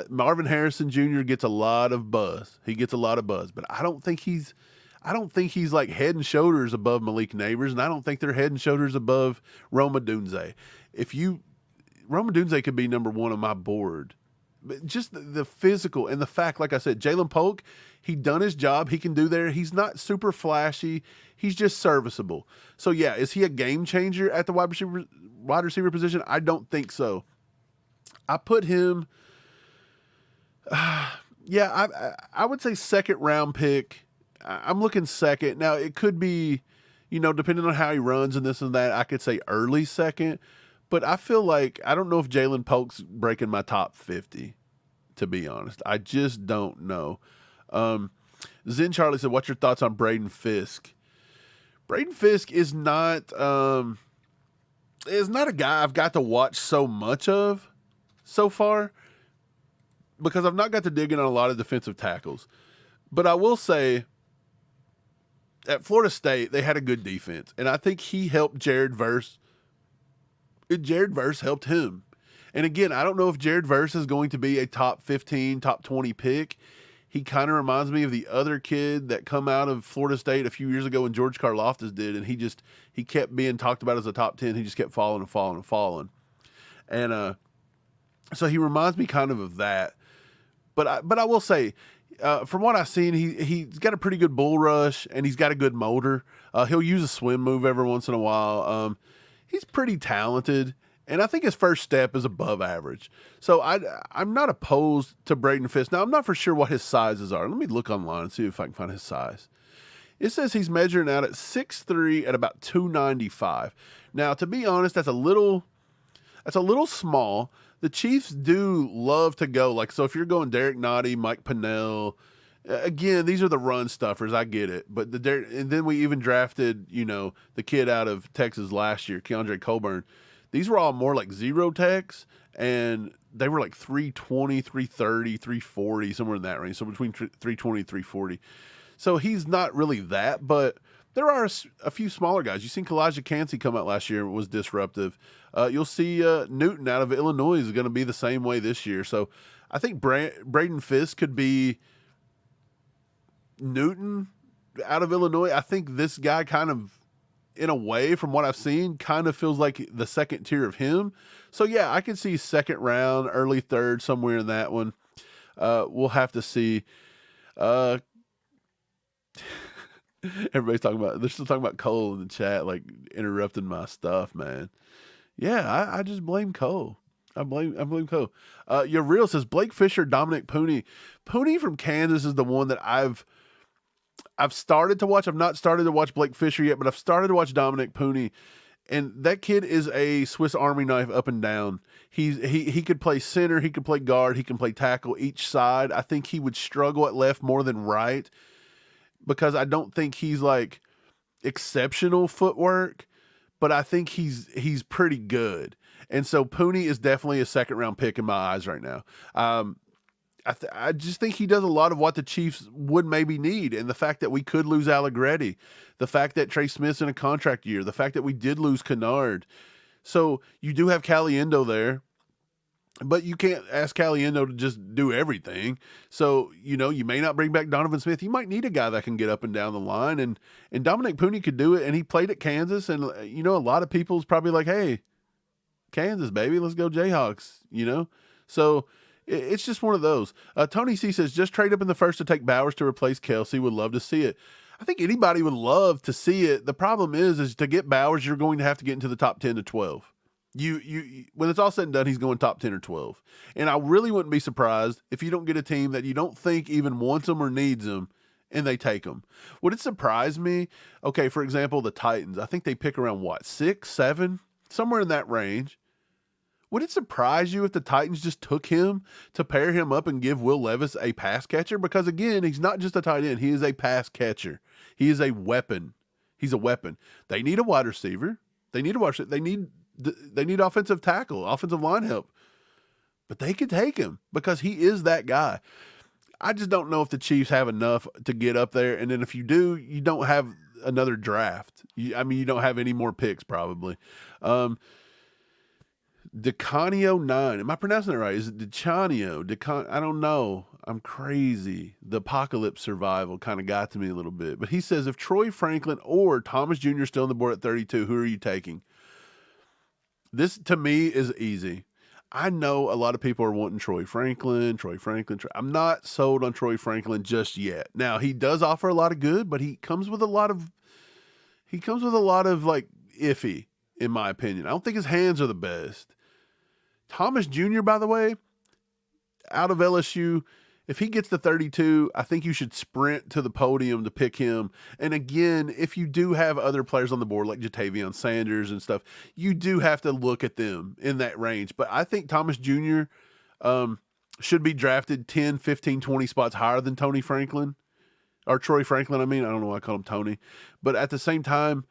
Marvin Harrison Jr. gets a lot of buzz. But I don't think he's like head and shoulders above Malik Neighbors, and I don't think they're head and shoulders above Rome Odunze. Rome Odunze could be number 1 on my board. But just the physical and the fact, like I said, Jalen Polk, he done his job. He can do there. He's not super flashy. He's just serviceable. So, yeah, is he a game changer at the wide receiver position? I don't think so. I put him, I would say second round pick. I'm looking second. Now, it could be, depending on how he runs and this and that, I could say early second. But I feel like, I don't know if Jalen Polk's breaking my top 50, to be honest. I just don't know. Zen Charlie said, what's your thoughts on Braden Fisk? Braden Fisk is not a guy I've got to watch so much of so far because I've not got to dig in on a lot of defensive tackles. But I will say at Florida State, they had a good defense, and I think he helped Jared Verse. Jared Verse helped him. And again, I don't know if Jared Verse is going to be a top 15, top 20 pick. He kind of reminds me of the other kid that come out of Florida State a few years ago when George Karlaftis did, and he kept being talked about as a top 10. He just kept falling and falling and falling. And so he reminds me kind of that. But I will say, from what I've seen, he's got a pretty good bull rush, and he's got a good motor. He'll use a swim move every once in a while. He's pretty talented, and I think his first step is above average. So I'm not opposed to Braden Fisk. Now, I'm not for sure what his sizes are. Let me look online and see if I can find his size. It says he's measuring out at 6'3" at about 295. Now, to be honest, that's a little small. The Chiefs do love to go, like, so if you're going Derek Nottie, Mike Pennell, again, these are the run stuffers. I get it. But and then we even drafted, the kid out of Texas last year, Keandre Coburn. These were all more like zero techs, and they were like 320, 330, 340, somewhere in that range. So between 320 and 340. So he's not really that, but there are a few smaller guys. You've seen Kalijah Cansey come out last year and was disruptive. You'll see Newton out of Illinois is going to be the same way this year. So I think Braden Fisk could be Newton out of Illinois. I think this guy kind of, in a way, from what I've seen, kind of feels like the second tier of him. So, yeah, I can see second round, early third, somewhere in that one. We'll have to see. Everybody's they're still talking about Cole in the chat, like interrupting my stuff, man. Yeah, I just blame Cole. I blame Cole. Your real says Blake Fisher, Dominic Pooney. Pooney from Kansas is the one that I've started to watch. I've not started to watch Blake Fisher yet, but I've started to watch Dominic Pooney. And that kid is a Swiss Army knife up and down. He could play center, he could play guard, he can play tackle each side. I think he would struggle at left more than right, because I don't think he's like exceptional footwork, but I think he's pretty good. And so Pooney is definitely a second round pick in my eyes right now. I just think he does a lot of what the Chiefs would maybe need. And the fact that we could lose Allegretti, the fact that Trey Smith's in a contract year, the fact that we did lose Kennard. So you do have Caliendo there, but you can't ask Caliendo to just do everything. So, you may not bring back Donovan Smith. You might need a guy that can get up and down the line. And Dominic Pooney could do it. And he played at Kansas. And, a lot of people's probably like, hey, Kansas, baby, let's go Jayhawks, So it's just one of those. Tony C says, just trade up in the first to take Bowers to replace Kelsey. Would love to see it. I think anybody would love to see it. The problem is to get Bowers, you're going to have to get into the top 10 to 12. You when it's all said and done, he's going top 10 or 12. And I really wouldn't be surprised if you don't get a team that you don't think even wants him or needs him, and they take him. Would it surprise me? Okay, for example, the Titans. I think they pick around 6, 7, somewhere in that range. Would it surprise you if the Titans just took him to pair him up and give Will Levis a pass catcher? Because again, he's not just a tight end. He is a pass catcher. He is a weapon. He's a weapon. They need a wide receiver. They need offensive tackle, offensive line help. But they could take him because he is that guy. I just don't know if the Chiefs have enough to get up there. And then if you do, you don't have another draft. You don't have any more picks probably. Decanio 9. Am I pronouncing it right? Is it Decanio? I don't know. I'm crazy. The apocalypse survival kind of got to me a little bit. But he says, if Troy Franklin or Thomas Jr. still on the board at 32, who are you taking? This, to me, is easy. I know a lot of people are wanting Troy Franklin. I'm not sold on Troy Franklin just yet. Now, he does offer a lot of good, but he comes with a lot of like iffy, in my opinion. I don't think his hands are the best. Thomas Jr., by the way, out of LSU, if he gets to 32, I think you should sprint to the podium to pick him. And again, if you do have other players on the board like Jatavion Sanders and stuff, you do have to look at them in that range. But I think Thomas Jr. Should be drafted 10, 15, 20 spots higher than Tony Franklin. Or Troy Franklin, I don't know why I call him Tony. But at the same time,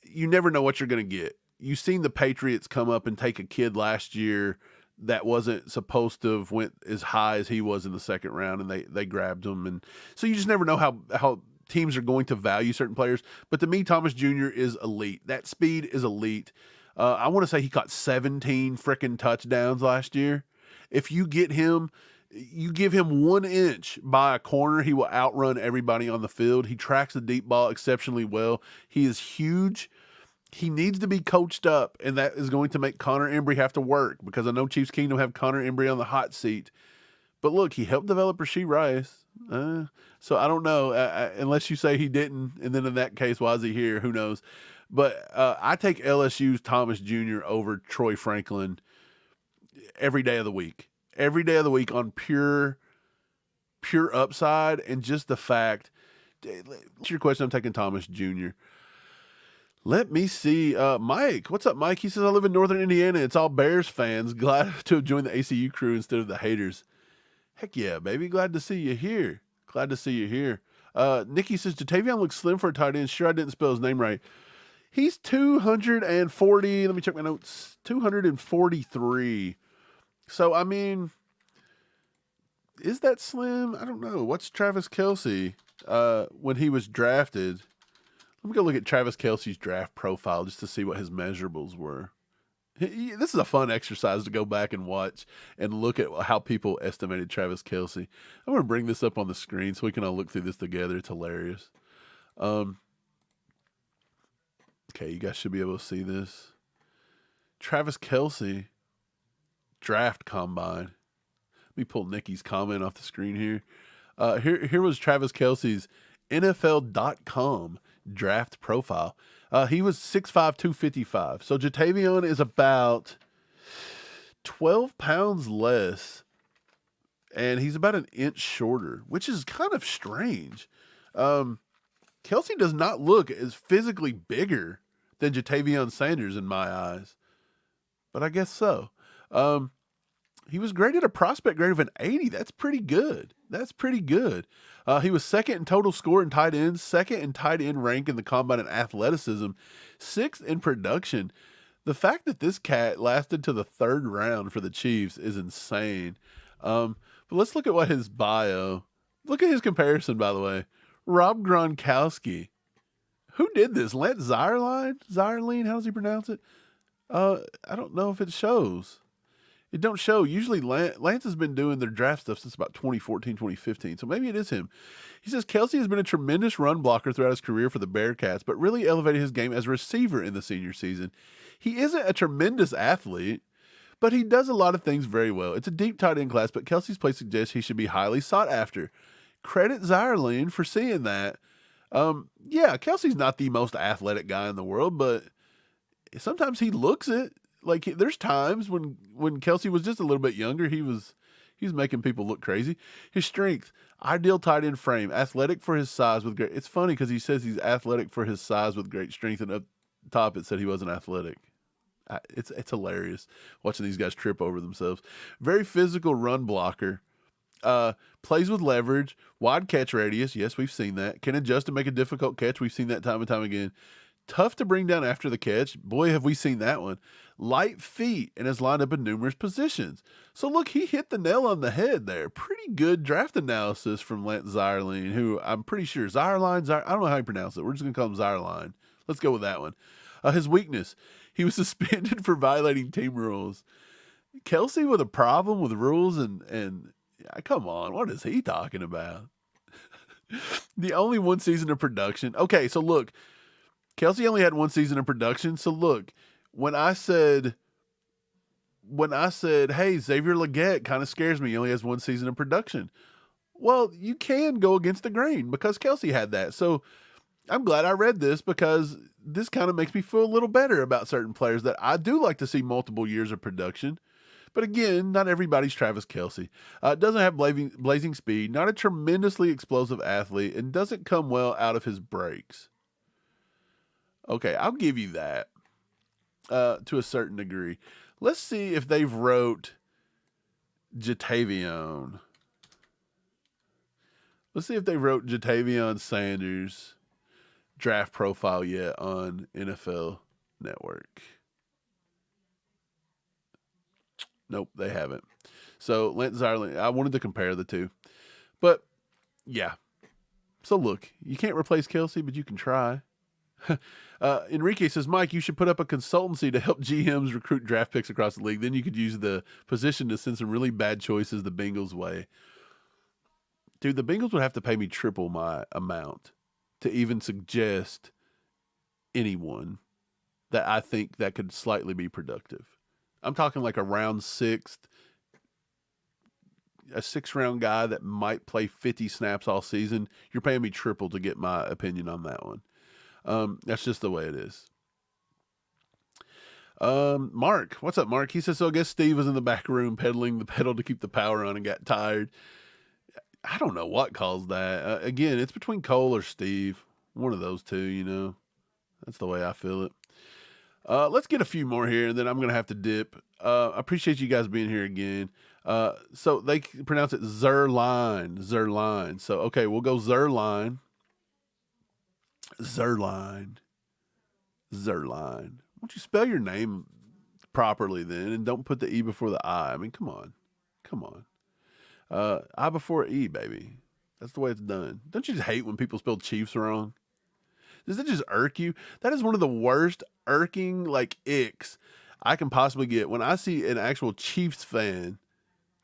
you never know what you're going to get. You've seen the Patriots come up and take a kid last year that wasn't supposed to have went as high as he was in the second round, and they grabbed him. And so you just never know how teams are going to value certain players. But to me, Thomas Jr. is elite. That speed is elite. I want to say he caught 17 freaking touchdowns last year. If you get him, you give him 1 inch by a corner, he will outrun everybody on the field. He tracks the deep ball exceptionally well. He is huge. He needs to be coached up, and that is going to make Connor Embry have to work, because I know Chiefs Kingdom have Connor Embry on the hot seat. But look, he helped develop Rashee Rice. So I don't know, unless you say he didn't, and then in that case, why is he here? Who knows? But I take LSU's Thomas Jr. over Troy Franklin every day of the week. Every day of the week on pure upside, and just the fact. What's your question? I'm taking Thomas Jr. Let me see. Mike, what's up, Mike? He says, I live in northern Indiana. It's all Bears fans. Glad to have joined the ACU crew instead of the haters. Heck yeah, baby. Glad to see you here. Glad to see you here. Nikki says, Jatavion looks slim for a tight end. Sure, I didn't spell his name right. He's 240. Let me check my notes. 243. So, I mean, is that slim? I don't know. What's Travis Kelce when he was drafted? Let me go look at Travis Kelce's draft profile just to see what his measurables were. This is a fun exercise to go back and watch and look at how people estimated Travis Kelce. I'm going to bring this up on the screen so we can all look through this together. It's hilarious. Okay, you guys should be able to see this. Travis Kelce draft combine. Let me pull Nikki's comment off the screen here. Here was Travis Kelce's NFL.com draft profile. He was 6'5", 255. So Jatavion is about 12 pounds less, and he's about an inch shorter, which is kind of strange. Kelce does not look as physically bigger than Jatavion Sanders in my eyes, but I guess so. He was graded a prospect grade of an 80. That's pretty good. That's pretty good. He was second in total score in tight ends, second in tight end rank in the combine in athleticism, sixth in production. The fact that this cat lasted to the 3rd round for the Chiefs is insane. But let's look at what his bio. Look at his comparison, by the way. Rob Gronkowski. Who did this? Lance Zierlein? Zierlein? How does he pronounce it? I don't know if it shows. It don't show. Usually Lance has been doing their draft stuff since about 2014, 2015. So maybe it is him. He says, Kelce has been a tremendous run blocker throughout his career for the Bearcats, but really elevated his game as a receiver in the senior season. He isn't a tremendous athlete, but he does a lot of things very well. It's a deep tight end class, but Kelsey's play suggests he should be highly sought after. Credit Zierlein for seeing that. Yeah, Kelsey's not the most athletic guy in the world, but sometimes he looks it. Like, there's times when Kelce was just a little bit younger, he was making people look crazy. His strength, ideal tight end frame, athletic for his size with great. It's funny because he says he's athletic for his size with great strength, and up top it said he wasn't athletic. It's hilarious watching these guys trip over themselves. Very physical run blocker. Plays with leverage, wide catch radius. Yes, we've seen that. Can adjust to make a difficult catch. We've seen that time and time again. Tough to bring down after the catch. Boy, have we seen that one. Light feet and has lined up in numerous positions. So look, he hit the nail on the head there. Pretty good draft analysis from Lance Zierlein, who I'm pretty sure Zierlein, I don't know how you pronounce it. We're just going to call him Zierlein. Let's go with that one. His weakness, he was suspended for violating team rules. Kelce with a problem with rules and come on, what is he talking about? The only one season of production. Okay, so look, Kelce only had one season of production. So look, when I said, hey, Xavier Legette kind of scares me. He only has one season of production. Well, you can go against the grain because Kelce had that. So I'm glad I read this because this kind of makes me feel a little better about certain players that I do like to see multiple years of production. But again, not everybody's Travis Kelce. Doesn't have blazing speed, not a tremendously explosive athlete, and doesn't come well out of his breaks. Okay, I'll give you that to a certain degree. Let's see if they've wrote Jatavion. Let's see if they wrote Jatavion Sanders' draft profile yet on NFL Network. Nope, they haven't. So Lance Zierlein, I wanted to compare the two. But, yeah. So look, you can't replace Kelsey, but you can try. Enrique says, Mike, you should put up a consultancy to help GMs recruit draft picks across the league. Then you could use the position to send some really bad choices the Bengals' way. Dude, the Bengals would have to pay me triple my amount to even suggest anyone that I think that could slightly be productive. I'm talking like a round sixth, a 6th-round guy that might play 50 snaps all season. You're paying me triple to get my opinion on that one. That's just the way it is. Mark, what's up, Mark? He says, so I guess Steve was in the back room pedaling the pedal to keep the power on and got tired. I don't know what caused that. Again, it's between Cole or Steve. One of those two, you know. That's the way I feel it. Let's get a few more here, and then I'm going to have to dip. I appreciate you guys being here again. So they pronounce it Zerline. Zerline. So, okay, we'll go Zerline. Zerline. Zerline. Why don't you spell your name properly then, and don't put the E before the I. I mean, come on. Come on. I before E, baby. That's the way it's done. Don't you just hate when people spell Chiefs wrong? Does it just irk you? That is one of the worst irking, like, icks I can possibly get. When I see an actual Chiefs fan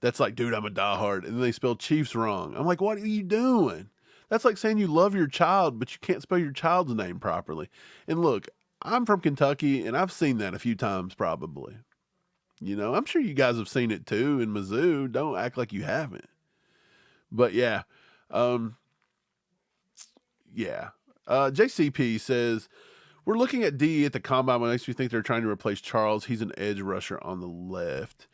that's like, dude, I'm a diehard, and then they spell Chiefs wrong. I'm like, what are you doing? That's like saying you love your child, but you can't spell your child's name properly. And look, I'm from Kentucky, and I've seen that a few times probably. You know, I'm sure you guys have seen it too in Mizzou. Don't act like you haven't. But yeah. JCP says, we're looking at D at the combine. What makes me think they're trying to replace Charles. He's an edge rusher on the left.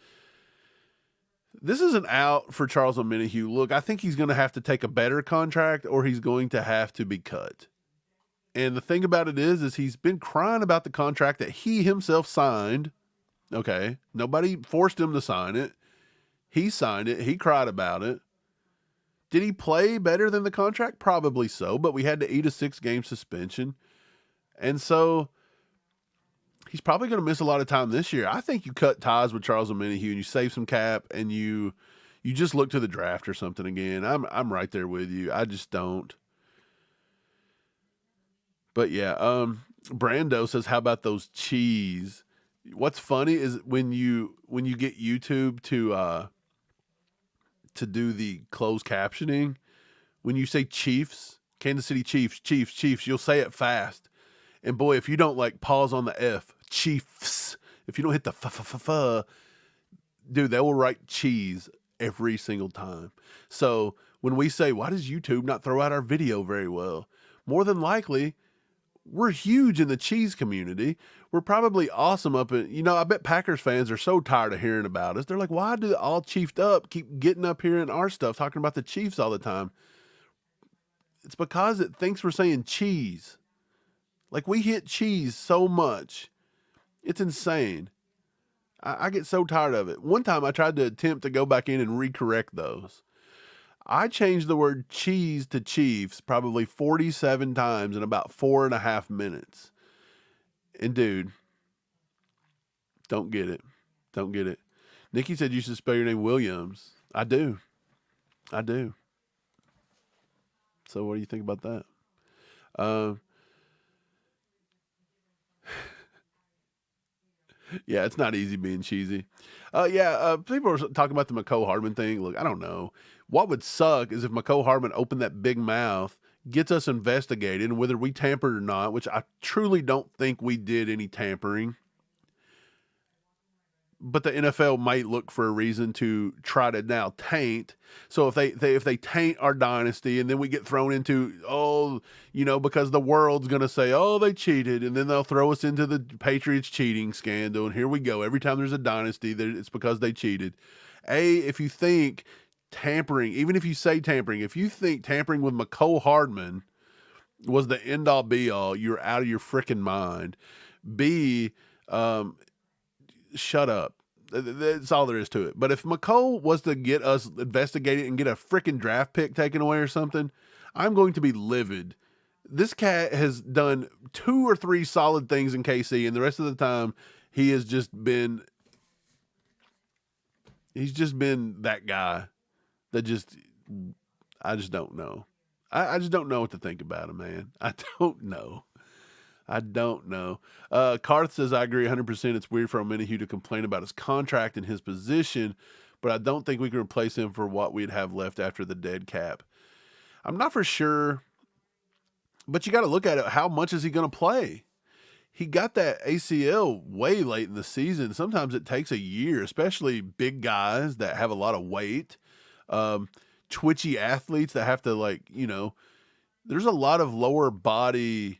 This is an out for Charles Omenihu. Look, I think he's going to have to take a better contract or he's going to have to be cut. And the thing about it is he's been crying about the contract that he himself signed. Okay. Nobody forced him to sign it. He signed it. He cried about it. Did he play better than the contract? Probably so, but we had to eat a 6-game suspension. And so he's probably going to miss a lot of time this year. I think you cut ties with Charles Omenihu and you save some cap and you just look to the draft or something again. I'm right there with you. I just don't. But yeah, Brando says, how about those cheese? What's funny is when you get YouTube to do the closed captioning, when you say Chiefs, Kansas City Chiefs, Chiefs, you'll say it fast. And boy, if you don't like pause on the F, Chiefs, if you don't hit the f, dude, they will write cheese every single time. So when we say, why does YouTube not throw out our video very well? More than likely, we're huge in the cheese community. We're probably awesome up in, I bet Packers fans are so tired of hearing about us. They're like, why do all chiefed up keep getting up here in our stuff, talking about the Chiefs all the time? It's because it thinks we're saying cheese. Like, we hit cheese so much. It's insane. I get so tired of it. One time I tried to attempt to go back in and recorrect those. I changed the word cheese to Chiefs probably 47 times in about 4.5 minutes. And dude, don't get it. Don't get it. Nikki said you should spell your name Williams. I do. So what do you think about that? Yeah, it's not easy being cheesy. People are talking about the McCole Hardman thing. Look, I don't know. What would suck is if McCole Hardman opened that big mouth, gets us investigated, and whether we tampered or not, which I truly don't think we did any tampering. But the NFL might look for a reason to try to now taint. So if they taint our dynasty and then we get thrown into, because the world's going to say, oh, they cheated. And then they'll throw us into the Patriots cheating scandal. And here we go. Every time there's a dynasty, it's because they cheated. If you think tampering, even if you say tampering, if you think tampering with McCole Hardman was the end all be all, you're out of your freaking mind. B, shut up. That's all there is to it. But if McCole was to get us investigated and get a freaking draft pick taken away or something, I'm going to be livid. This cat has done 2 or 3 solid things in KC, and the rest of the time he's just been that guy that I just don't know. I just don't know what to think about him, man. I don't know. Karth says, I agree 100%. It's weird for O'Menahue to complain about his contract and his position, but I don't think we can replace him for what we'd have left after the dead cap. I'm not for sure, but you got to look at it. How much is he going to play? He got that ACL way late in the season. Sometimes it takes a year, especially big guys that have a lot of weight, twitchy athletes that have to there's a lot of lower body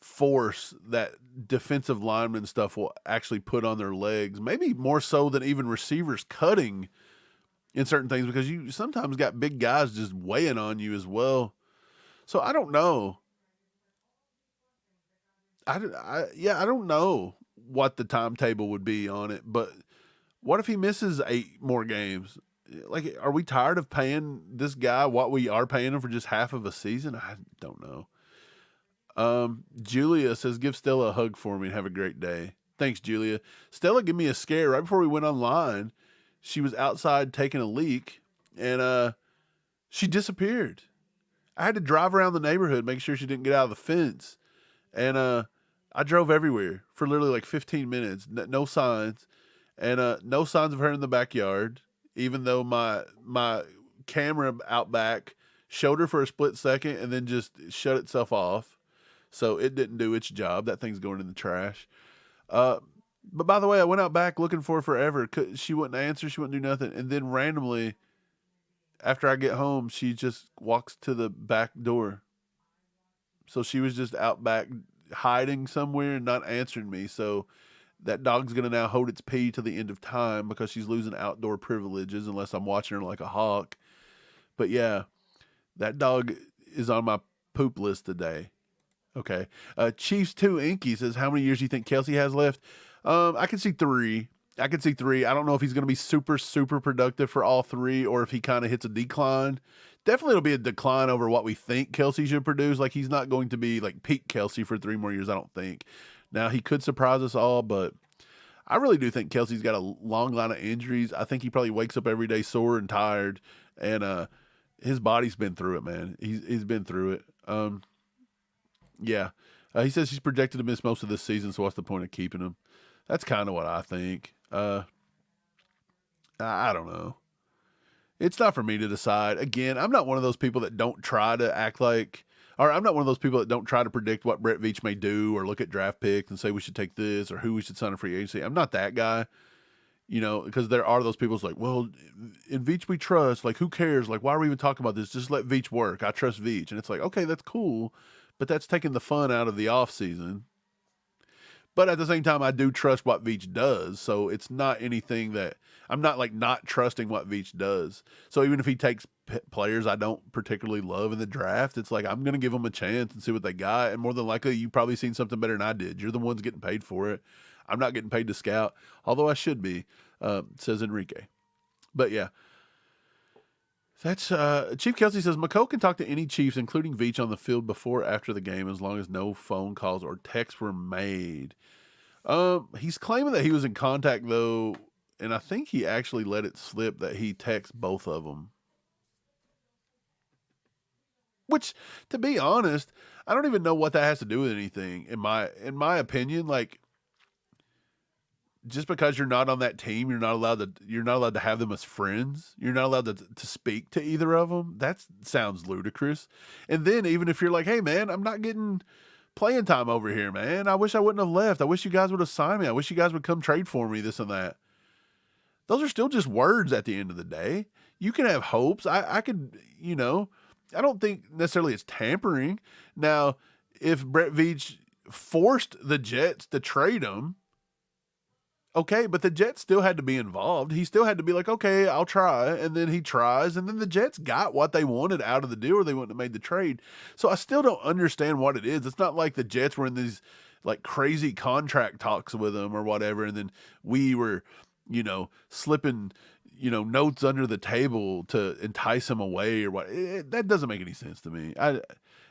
force that defensive linemen stuff will actually put on their legs, maybe more so than even receivers cutting in certain things, because you sometimes got big guys just weighing on you as well. So I don't know. I don't know what the timetable would be on it, but what if he misses 8 more games? Like, are we tired of paying this guy what we are paying him for just half of a season? I don't know. Julia says, give Stella a hug for me and have a great day. Thanks, Julia. Stella gave me a scare right before we went online. She was outside taking a leak, and she disappeared. I had to drive around the neighborhood, make sure she didn't get out of the fence. And I drove everywhere for literally like 15 minutes. No signs. And no signs of her in the backyard, even though my camera out back showed her for a split second and then just shut itself off. So it didn't do its job. That thing's going in the trash. But by the way, I went out back looking for her forever. She wouldn't answer. She wouldn't do nothing. And then randomly, after I get home, she just walks to the back door. So she was just out back hiding somewhere and not answering me. So that dog's going to now hold its pee to the end of time because she's losing outdoor privileges unless I'm watching her like a hawk. But yeah, that dog is on my poop list today. Okay. Chiefs 2 Inky says, how many years do you think Kelsey has left? I can see 3. I don't know if he's going to be super, super productive for all 3 or if he kind of hits a decline. Definitely it'll be a decline over what we think Kelsey should produce. Like, he's not going to be like peak Kelsey for 3 more years, I don't think. Now, he could surprise us all, but I really do think Kelsey's got a long line of injuries. I think he probably wakes up every day sore and tired, and his body's been through it, man. He's been through it. Yeah. He says he's projected to miss most of this season, so what's the point of keeping him? That's kind of what I think. I don't know. It's not for me to decide. Again, I'm not one of those people that don't try to act like, or I'm not one of those people that don't try to predict what Brett Veach may do or look at draft picks and say we should take this or who we should sign a free agency. I'm not that guy, because there are those people who's like, well, in Veach we trust. Like, who cares? Like, why are we even talking about this? Just let Veach work. I trust Veach. And it's like, okay, that's cool, but that's taking the fun out of the offseason. But at the same time, I do trust what Veach does. So it's not anything that I'm not like not trusting what Veach does. So even if he takes players I don't particularly love in the draft, it's like, I'm going to give them a chance and see what they got. And more than likely, you've probably seen something better than I did. You're the ones getting paid for it. I'm not getting paid to scout, although I should be, says Enrique. But yeah. That's Chief Kelsey says McCole can talk to any Chiefs, including Veach, on the field before or after the game, as long as no phone calls or texts were made. He's claiming that he was in contact though, and I think he actually let it slip that he texted both of them. Which, to be honest, I don't even know what that has to do with anything. In my opinion, like, just because you're not on that team, you're not allowed to have them as friends. You're not allowed to speak to either of them. That sounds ludicrous. And then even if you're like, hey man, I'm not getting playing time over here, man. I wish I wouldn't have left. I wish you guys would have signed me. I wish you guys would come trade for me, this and that. Those are still just words at the end of the day. You can have hopes. I could, I don't think necessarily it's tampering. Now, if Brett Veach forced the Jets to trade him, okay, but the Jets still had to be involved. He still had to be like, okay, I'll try. And then he tries. And then the Jets got what they wanted out of the deal or they wouldn't have made the trade. So I still don't understand what it is. It's not like the Jets were in these like crazy contract talks with him or whatever. And then we were, slipping, notes under the table to entice him away or what. That doesn't make any sense to me.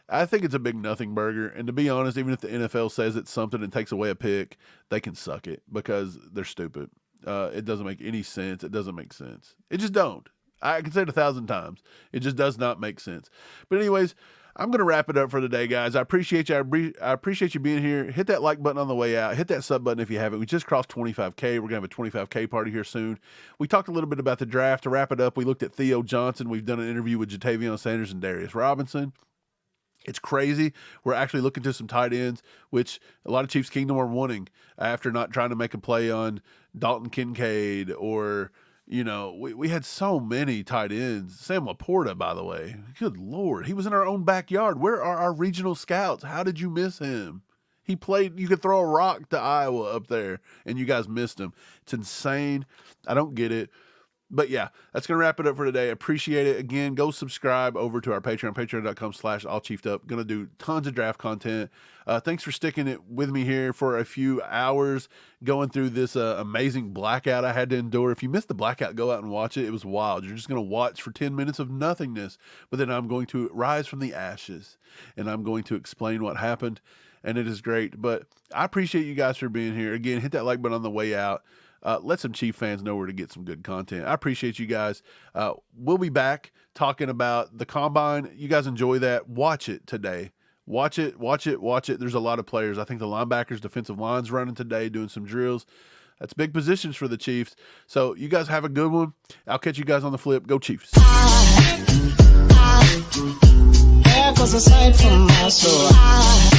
I think it's a big nothing burger. And to be honest, even if the NFL says it's something and takes away a pick, they can suck it because they're stupid. It doesn't make any sense. It doesn't make sense. It just don't. I can say it 1,000 times. It just does not make sense. But anyways, I'm going to wrap it up for the day, guys. I appreciate you. I appreciate you being here. Hit that like button on the way out. Hit that sub button if you haven't. We just crossed 25K. We're going to have a 25K party here soon. We talked a little bit about the draft. To wrap it up, we looked at Theo Johnson. We've done an interview with Jatavion Sanders and Darius Robinson. It's crazy. We're actually looking to some tight ends, which a lot of Chiefs Kingdom are wanting after not trying to make a play on Dalton Kincaid or, you know, we had so many tight ends. Sam Laporta, by the way. Good Lord. He was in our own backyard. Where are our regional scouts? How did you miss him? He played, you could throw a rock to Iowa up there, and you guys missed him. It's insane. I don't get it. But yeah, that's going to wrap it up for today. Appreciate it. Again, go subscribe over to our Patreon, patreon.com/allchiefedup. Going to do tons of draft content. Thanks for sticking it with me here for a few hours, going through this amazing blackout I had to endure. If you missed the blackout, go out and watch it. It was wild. You're just going to watch for 10 minutes of nothingness. But then I'm going to rise from the ashes, and I'm going to explain what happened, and it is great. But I appreciate you guys for being here. Again, hit that like button on the way out. Let some Chief fans know where to get some good content. I appreciate you guys. We'll be back talking about the Combine. You guys enjoy that. Watch it today. Watch it. There's a lot of players. I think the linebackers, defensive line's running today, doing some drills. That's big positions for the Chiefs. So you guys have a good one. I'll catch you guys on the flip. Go Chiefs. There goes a sight from my soul.